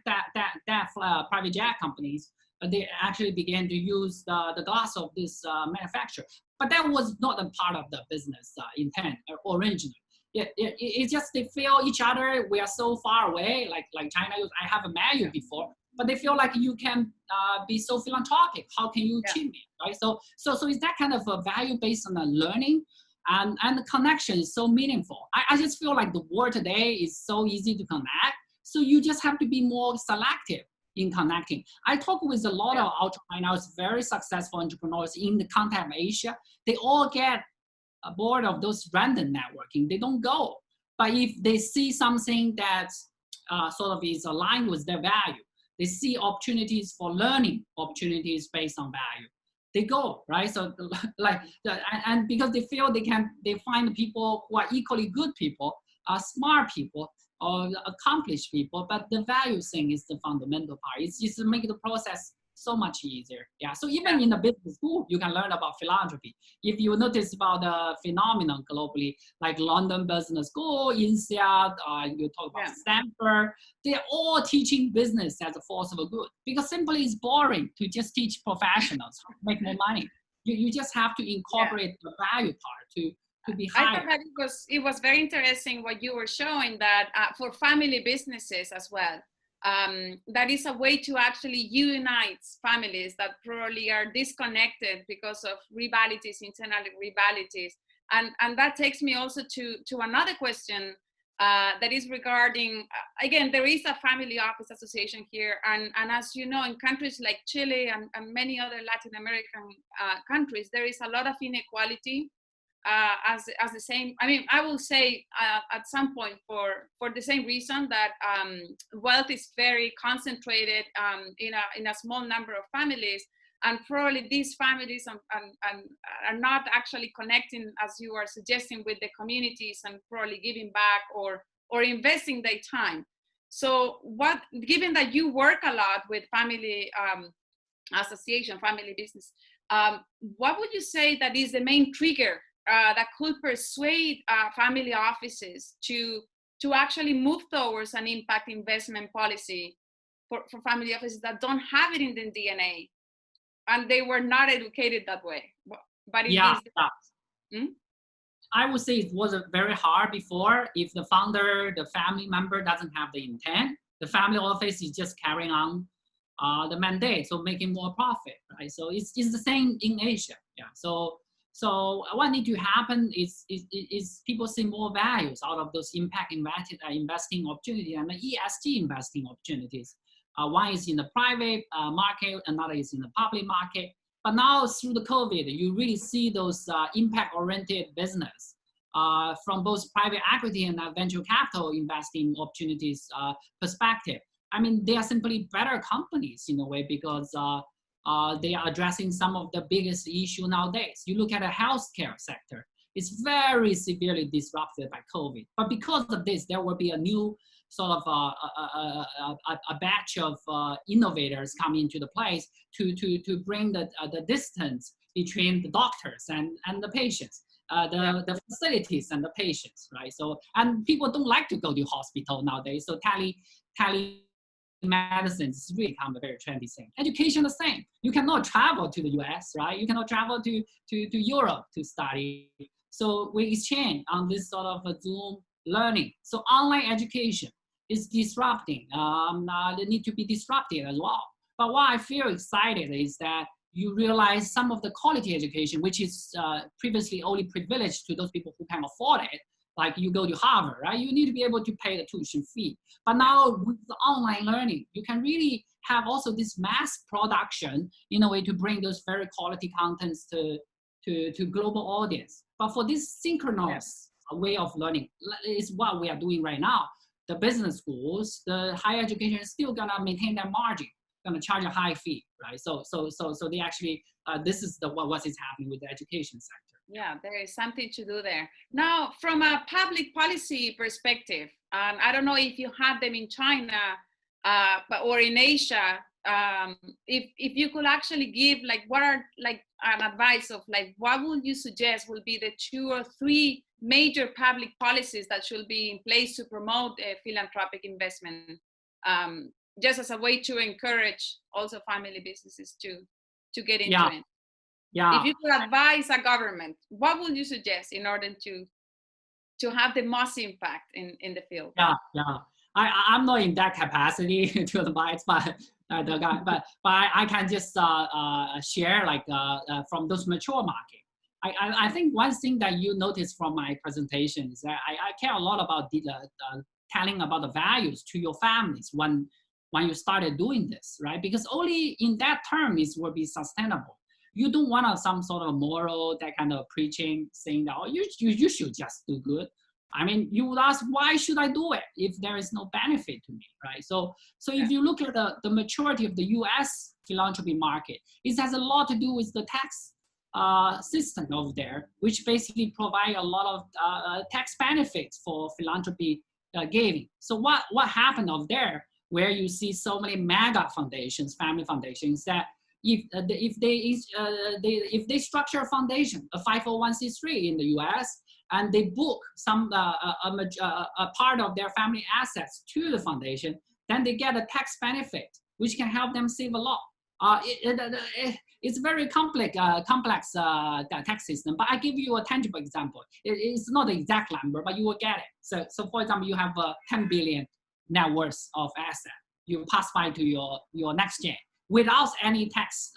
Speaker 2: private jet companies, they actually began to use the glass of this manufacturer. But that was not a part of the business intent originally. It's just they feel each other. We are so far away, like China. I haven't met you before, but they feel like you can be so philanthropic. How can you cheat me, right? So it's that kind of a value based on the learning, and the connection is so meaningful. I just feel like the world today is so easy to connect. So you just have to be more selective in connecting. I talk with a lot of entrepreneurs, very successful entrepreneurs in the context of Asia. They all get bored of those random networking. They don't go. But if they see something that sort of is aligned with their value, they see opportunities for learning, opportunities based on value, they go, right? So and because they feel they find people who are equally good people, smart people, or accomplished people, but the value thing is the fundamental part. It's just to make the process so much easier. Yeah. So even in the business school, you can learn about philanthropy. If you notice about the phenomenon globally, like London Business School, INSEAD, you talk about Stanford, they're all teaching business as a force of good, because simply it's boring to just teach professionals how to make more money. You just have to incorporate the value part to be higher.
Speaker 1: I thought that it was very interesting what you were showing, that for family businesses as well, that is a way to actually unite families that probably are disconnected because of rivalities, internal rivalities. And that takes me also to another question that is regarding, again, there is a family office association here. And as you know, in countries like Chile and many other Latin American countries, there is a lot of inequality. As the same, I mean, I will say at some point for the same reason that wealth is very concentrated in a small number of families, and probably these families are not actually connecting, as you are suggesting, with the communities and probably giving back or investing their time. So given that you work a lot with family association, family business, what would you say that is the main trigger that could persuade family offices to actually move towards an impact investment policy for family offices that don't have it in the DNA, and they were not educated that way? But it is.
Speaker 2: I would say it was very hard before. If the founder, the family member doesn't have the intent, the family office is just carrying on the mandate, so making more profit, right? So it's the same in Asia. Yeah. So what needs to happen is people see more values out of those impact investing opportunities and the ESG investing opportunities. One is in the private market, another is in the public market. But now through the COVID, you really see those impact-oriented business from both private equity and venture capital investing opportunities perspective. I mean, they are simply better companies in a way, because they are addressing some of the biggest issue nowadays. You look at the healthcare sector, it's very severely disrupted by COVID. But because of this, there will be a new sort of a batch of innovators coming into the place to bring the distance between the doctors and the patients, the facilities and the patients, right? So, and people don't like to go to hospital nowadays. So medicine is really become a very trendy thing. Education the same. You cannot travel to the US, right? You cannot travel to Europe to study. So we exchange on this sort of a Zoom learning. So online education is disrupting. They need to be disrupted as well. But what I feel excited is that you realize some of the quality education, which is previously only privileged to those people who can afford it. Like you go to Harvard, right? You need to be able to pay the tuition fee. But now with the online learning, you can really have also this mass production in a way to bring those very quality contents to global audience. But for this synchronous way of learning is what we are doing right now. The business schools, the higher education is still gonna maintain their margin, gonna charge a high fee, right? So they actually, this is what is happening with the education sector.
Speaker 1: Yeah, there is something to do there. Now, from a public policy perspective, I don't know if you have them in China, or in Asia. If you could actually give like what are like an advice of like what would you suggest will be the 2 or 3 major public policies that should be in place to promote philanthropic investment, just as a way to encourage also family businesses to get into
Speaker 2: Yeah,
Speaker 1: it. If
Speaker 2: yeah.
Speaker 1: you could advise a government, what would you suggest in order to have the most impact in the field?
Speaker 2: Yeah, yeah. I'm not in that capacity to advise, but the guy, but I can just share like from those mature market. I think one thing that you notice from my presentation is that I care a lot about telling about the values to your families when you started doing this, right? Because only in that term is will be sustainable. You don't want some sort of moral, that kind of preaching saying that, oh, you should just do good. I mean, you would ask, why should I do it if there is no benefit to me, right? So if you look at the maturity of the US philanthropy market, it has a lot to do with the tax system over there, which basically provide a lot of tax benefits for philanthropy giving. So what happened over there, where you see so many mega foundations, family foundations, that if they structure a foundation, a 501c3 in the US, and they book a part of their family assets to the foundation, then they get a tax benefit, which can help them save a lot. It's very complex tax system, but I give you a tangible example. It's not the exact number, but you will get it. So for example, you have 10 billion net worth of asset. You pass by to your next gen without any tax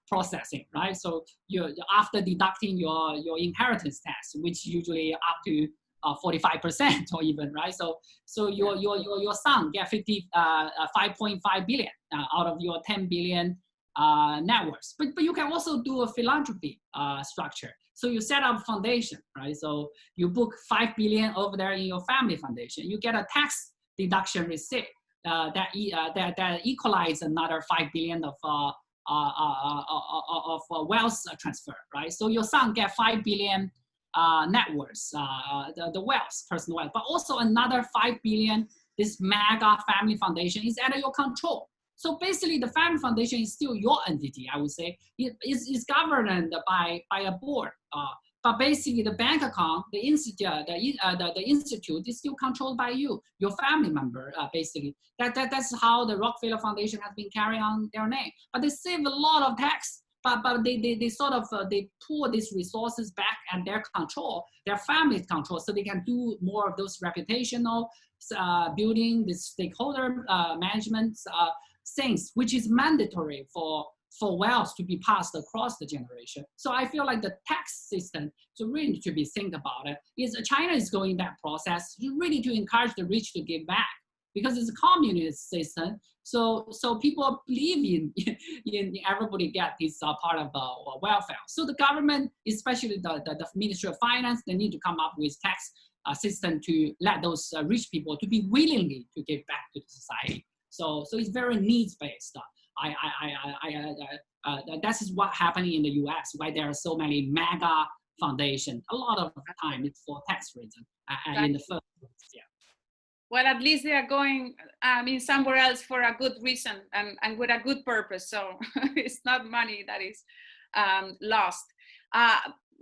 Speaker 2: processing, right? So you after deducting your inheritance tax, which usually up to 45% or even, right? So your son get 5.5 billion out of your 10 billion net worth. But you can also do a philanthropy structure. So you set up a foundation, right? So you book 5 billion over there in your family foundation. You get a tax deduction receipt that equalize another 5 billion of wealth transfer, right? So your son get 5 billion net worth, the wealth, personal wealth, but also another 5 billion. This mega family foundation is under your control. So basically, the family foundation is still your entity. I would say it's governed by a board. But basically, the bank account, the institute is still controlled by you, your family member. Basically, that's how the Rockefeller Foundation has been carrying on their name. But they save a lot of tax. But they sort of they pull these resources back and their control, their family's control, so they can do more of those reputational building, the stakeholder management things, which is mandatory for wealth to be passed across the generation. So I feel like the tax system, so really to be think about it, is China is going that process really to encourage the rich to give back, because it's a communist system. So people believe in everybody get this part of welfare. So the government, especially the Ministry of Finance, they need to come up with tax system to let those rich people to be willingly to give back to the society. So it's very needs based. That is what happening in the U.S. why there are so many mega foundations. A lot of time it's for tax reason in the first place. Yeah.
Speaker 1: Well, at least they are going somewhere else for a good reason and with a good purpose. So it's not money that is lost.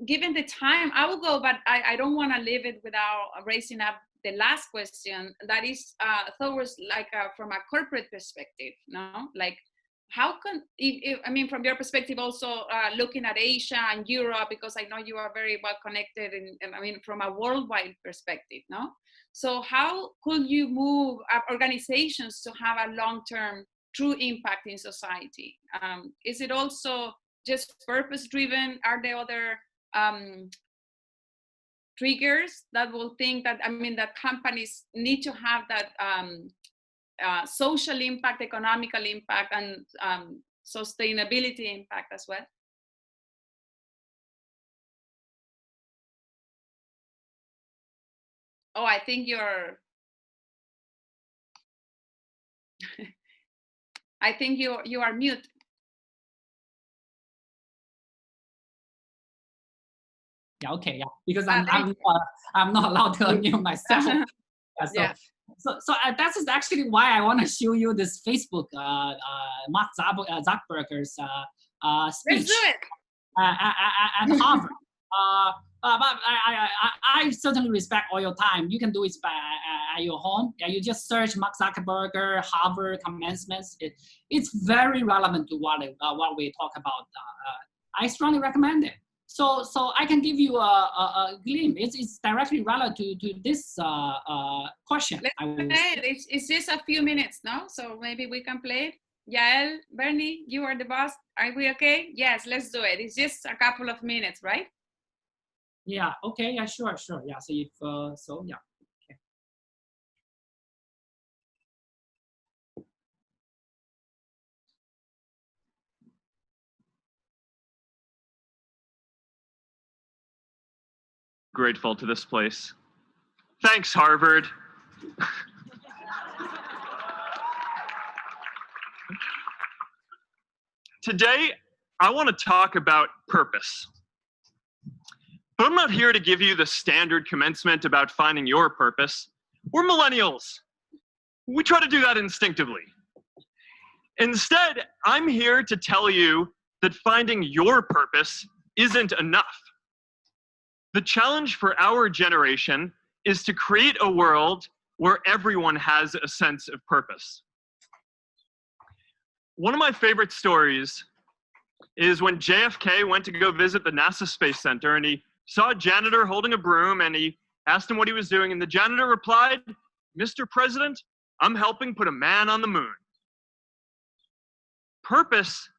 Speaker 1: Given the time, I will go, but I don't want to leave it without raising up the last question. That is towards like from a corporate perspective, no? Like how can, from your perspective also looking at Asia and Europe, because I know you are very well connected and from a worldwide perspective, no? So how could you move organizations to have a long-term true impact in society? Is it also just purpose-driven? Are there other triggers that will think that, that companies need to have that social impact, economical impact, and sustainability impact as well? Oh, I think you're, I think you are mute.
Speaker 2: Yeah, okay, yeah, because I'm not allowed to unmute myself. Yeah,
Speaker 1: Yeah.
Speaker 2: so that is actually why I want to show you this Facebook Mark Zuckerberg's
Speaker 1: Let's do
Speaker 2: speech
Speaker 1: it.
Speaker 2: at Harvard. But I certainly respect all your time. You can do it at your home. Yeah, you just search Mark Zuckerberg, Harvard commencements. It's very relevant to what we talk about. I strongly recommend it. So I can give you a glimpse. It's directly relevant to this question.
Speaker 1: Let's play it. It's just a few minutes, no? So maybe we can play it. Yael, Bernie, you are the boss. Are we okay? Yes, let's do it. It's just a couple of minutes, right?
Speaker 2: Yeah, okay, yeah, sure. Yeah, so if, yeah. Okay.
Speaker 3: Grateful to this place. Thanks, Harvard. Today, I want to talk about purpose. But I'm not here to give you the standard commencement about finding your purpose. We're millennials. We try to do that instinctively. Instead, I'm here to tell you that finding your purpose isn't enough. The challenge for our generation is to create a world where everyone has a sense of purpose. One of my favorite stories is when JFK went to go visit the NASA Space Center, and he saw a janitor holding a broom, and he asked him what he was doing, and the janitor replied, "Mr. President, I'm helping put a man on the moon." Purpose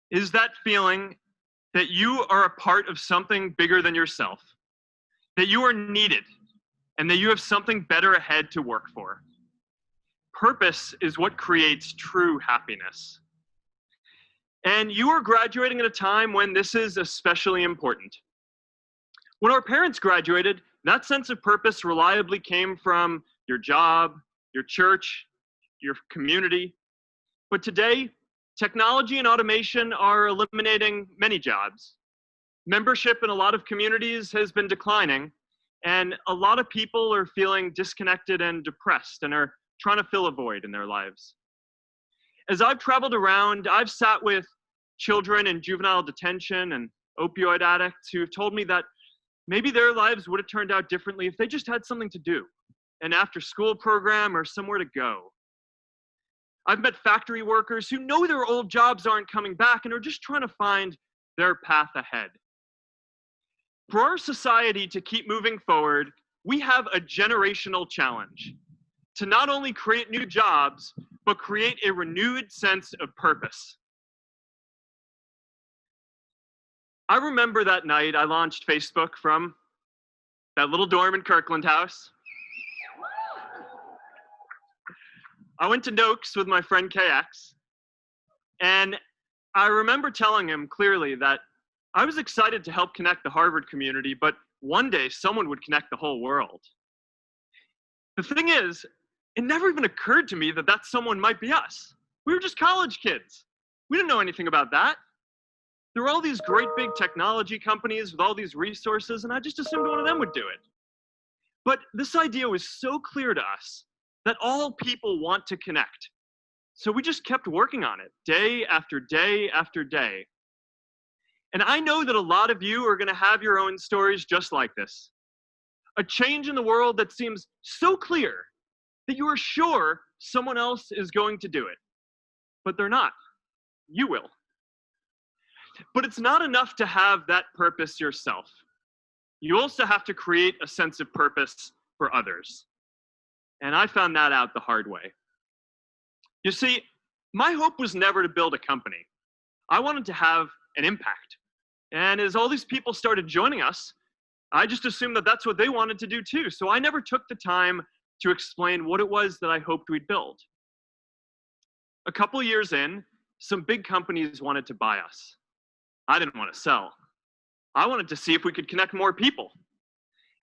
Speaker 3: is that feeling that you are a part of something bigger than yourself, that you are needed, and that you have something better ahead to work for. Purpose is what creates true happiness. And you are graduating at a time when this is especially important. When our parents graduated, that sense of purpose reliably came from your job, your church, your community. But today, technology and automation are eliminating many jobs. Membership in a lot of communities has been declining, and a lot of people are feeling disconnected and depressed and are trying to fill a void in their lives. As I've traveled around, I've sat with children in juvenile detention and opioid addicts who've told me that maybe their lives would have turned out differently if they just had something to do, an after-school program or somewhere to go. I've met factory workers who know their old jobs aren't coming back and are just trying to find their path ahead. For our society to keep moving forward, we have a generational challenge to not only create new jobs, but create a renewed sense of purpose. I remember that night I launched Facebook from that little dorm in Kirkland House. I went to Noakes with my friend KX, and I remember telling him clearly that I was excited to help connect the Harvard community, but one day someone would connect the whole world. The thing is, it never even occurred to me that that someone might be us. We were just college kids. We didn't know anything about that. There were all these great big technology companies with all these resources, and I just assumed one of them would do it. But this idea was so clear to us that all people want to connect. So we just kept working on it day after day after day. And I know that a lot of you are going to have your own stories just like this. A change in the world that seems so clear that you are sure someone else is going to do it. But they're not. You will. But it's not enough to have that purpose yourself. You also have to create a sense of purpose for others. And I found that out the hard way. You see, my hope was never to build a company. I wanted to have an impact. And as all these people started joining us, I just assumed that that's what they wanted to do too. So I never took the time to explain what it was that I hoped we'd build. A couple years in, some big companies wanted to buy us. I didn't want to sell. I wanted to see if we could connect more people.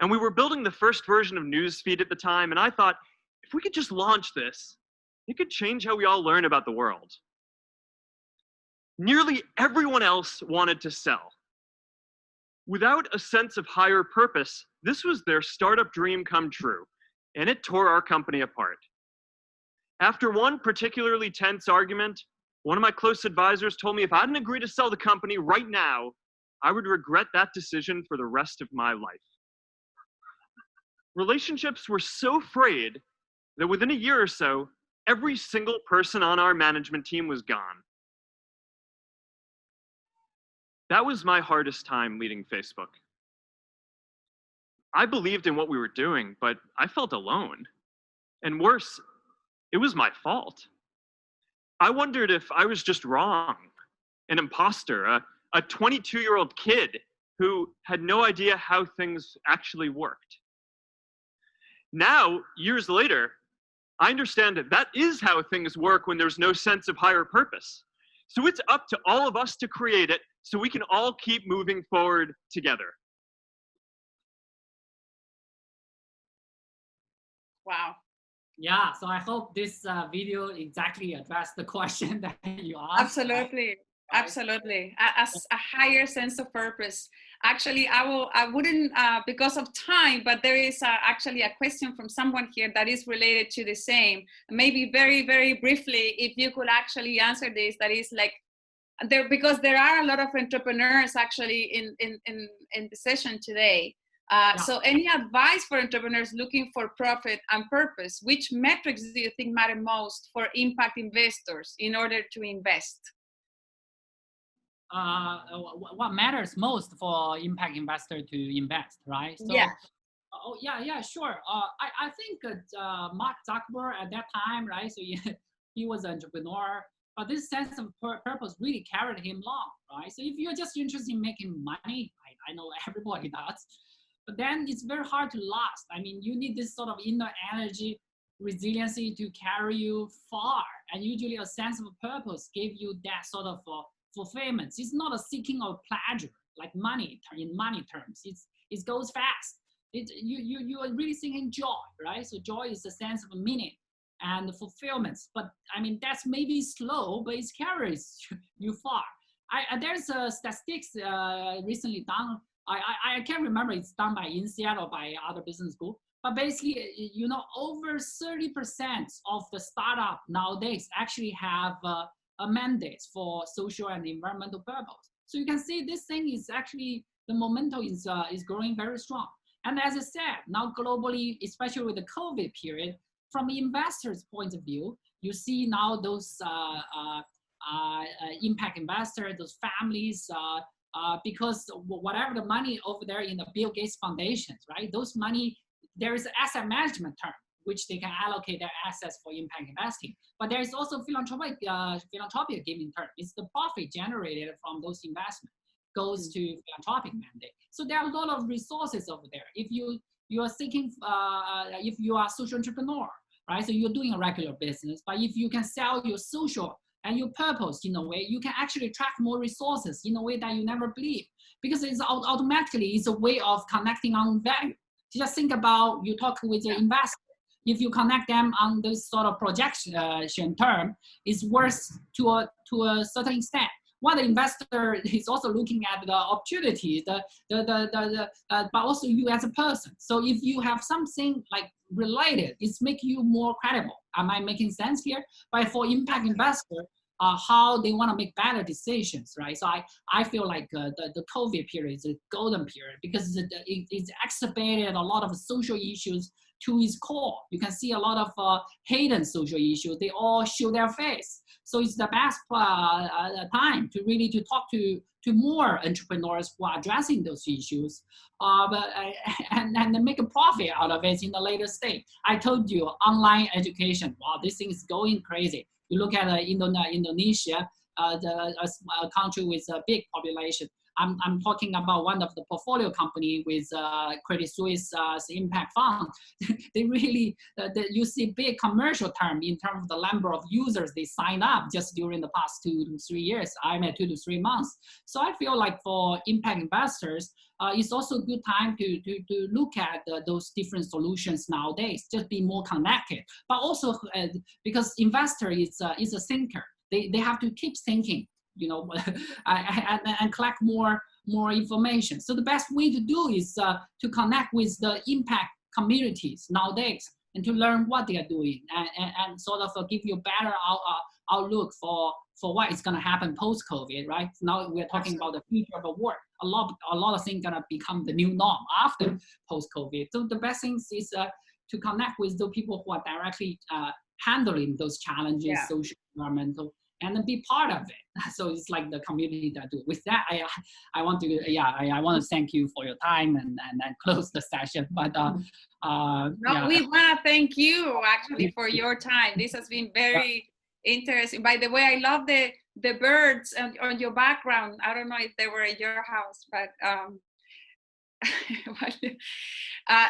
Speaker 3: And we were building the first version of Newsfeed at the time, and I thought, if we could just launch this, it could change how we all learn about the world. Nearly everyone else wanted to sell. Without a sense of higher purpose, this was their startup dream come true, and it tore our company apart. After one particularly tense argument, one of my close advisors told me if I didn't agree to sell the company right now, I would regret that decision for the rest of my life. Relationships were so frayed that within a year or so, every single person on our management team was gone. That was my hardest time leading Facebook. I believed in what we were doing, but I felt alone. And worse, it was my fault. I wondered if I was just wrong, an imposter, a 22-year-old kid who had no idea how things actually worked. Now, years later, I understand that that is how things work when there's no sense of higher purpose. So it's up to all of us to create it so we can all keep moving forward together.
Speaker 1: Wow.
Speaker 2: Yeah, so I hope this video exactly addressed the question that you asked.
Speaker 1: Absolutely. Right? Absolutely. A higher sense of purpose. Actually, I wouldn't, because of time, but there is actually a question from someone here that is related to the same. Maybe very, very briefly, if you could actually answer this, that is like, because there are a lot of entrepreneurs actually in the session today. So any advice for entrepreneurs looking for profit and purpose? Which metrics do you think matter most for impact investors in order to invest?
Speaker 2: What matters most for impact investor to invest, right? So,
Speaker 1: yeah.
Speaker 2: Oh yeah, sure. I think Mark Zuckerberg at that time, right? So he was an entrepreneur, but this sense of purpose really carried him long, right? So if you're just interested in making money, I know everybody does, but then it's very hard to last. I mean, you need this sort of inner energy, resiliency to carry you far, and usually a sense of purpose gives you that sort of fulfillment. It's not a seeking of pleasure like money in money terms. It goes fast. You are really seeking joy, right? So joy is a sense of meaning and fulfillment. But I mean, that's maybe slow, but it carries you far. There's a statistics recently done. I can't remember, it's done by INSEAD or by other business school. But basically, you know, over 30% of the startup nowadays actually have a mandate for social and environmental purpose. So you can see this thing is actually, the momentum is growing very strong. And as I said, now globally, especially with the COVID period, from the investors' point of view, you see now those impact investors, those families, because whatever the money over there in the Bill Gates foundations, right? Those money, there is an asset management term, which they can allocate their assets for impact investing. But there is also philanthropic giving term. It's the profit generated from those investments goes to philanthropic mandate. So there are a lot of resources over there. If you are seeking, if you are a social entrepreneur, right? So you're doing a regular business, but if you can sell your social and your purpose in a way, you can actually attract more resources in a way that you never believe, because it's automatically, it's a way of connecting on value. Just think about, you talk with the investor. If you connect them on this sort of projection term, it's worth to a certain extent. What the investor is also looking at the opportunities, but also you as a person. So if you have something like related, it's make you more credible. Am I making sense here? But for impact investor, how they want to make better decisions, right? So I feel like the COVID period is a golden period, because it's exacerbated a lot of social issues to its core. You can see a lot of hidden social issues. They all show their face. So it's the best time to really talk to more entrepreneurs who are addressing those issues, and make a profit out of it in the later stage. I told you, online education. Wow, this thing is going crazy. You look at Indonesia, a country with a big population. I'm talking about one of the portfolio company with Credit Suisse impact fund. They really, you see big commercial term in terms of the number of users they sign up just during the past 2 to 3 years. I mean 2 to 3 months. So I feel like for impact investors, it's also a good time to look at those different solutions nowadays. Just be more connected, but also because investor is a thinker. They have to keep thinking, you know, and collect more more information. So the best way to do is to connect with the impact communities nowadays and to learn what they are doing and sort of give you a better outlook for what is going to happen post-COVID, right? Now we're talking about the future of the work. A lot of things going to become the new norm after post-COVID. So the best thing is to connect with the people who are directly handling those challenges, social, environmental, and then be part of it. So it's like the community that do. With that, I want to thank you for your time and close the session. But
Speaker 1: we want to thank you actually for your time. This has been very interesting. By the way, I love the birds on your background. I don't know if they were at your house, but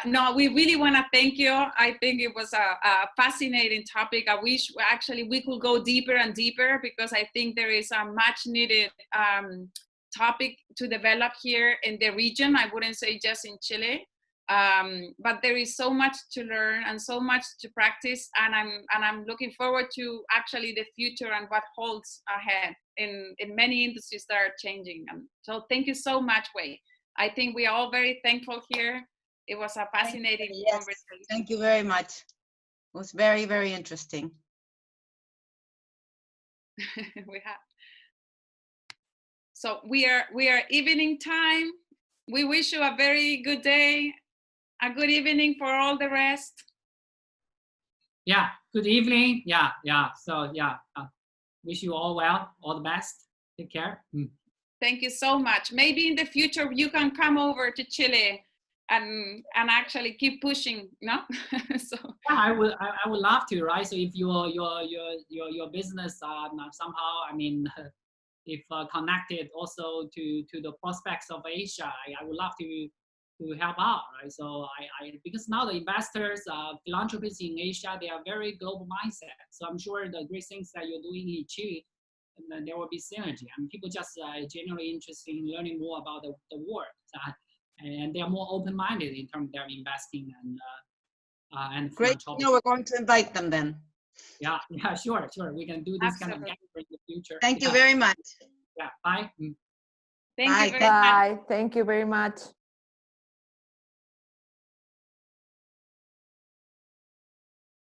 Speaker 1: no, we really want to thank you. I think it was a fascinating topic. I wish actually we could go deeper and deeper, because I think there is a much needed topic to develop here in the region. I wouldn't say just in Chile, but there is so much to learn and so much to practice, and I'm looking forward to actually the future and what holds ahead in many industries that are changing. So thank you so much, Wei. I think we are all very thankful here. It was a fascinating conversation.
Speaker 4: Thank you very much. It was very, very interesting.
Speaker 1: So we are evening time. We wish you a very good day, a good evening for all the rest.
Speaker 2: Yeah, good evening. Yeah. So wish you all well, all the best. Take care.
Speaker 1: Thank you so much. Maybe in the future you can come over to Chile and actually keep pushing, no? So
Speaker 2: yeah, I would love to, right? So if your business somehow, I mean, if connected also to the prospects of Asia, I would love to help out, right? So because now the investors, philanthropists in Asia, they are very global mindset. So I'm sure the great things that you're doing in Chile, and then there will be synergy. I mean, people just genuinely interested in learning more about the work, and they are more open-minded in terms of their investing and
Speaker 4: great. We're going to invite them then.
Speaker 2: Yeah, sure. We can do this kind of gathering in the future.
Speaker 4: Thank you very much.
Speaker 2: Yeah, bye.
Speaker 1: Thank you very much.
Speaker 5: Bye. Thank you very much.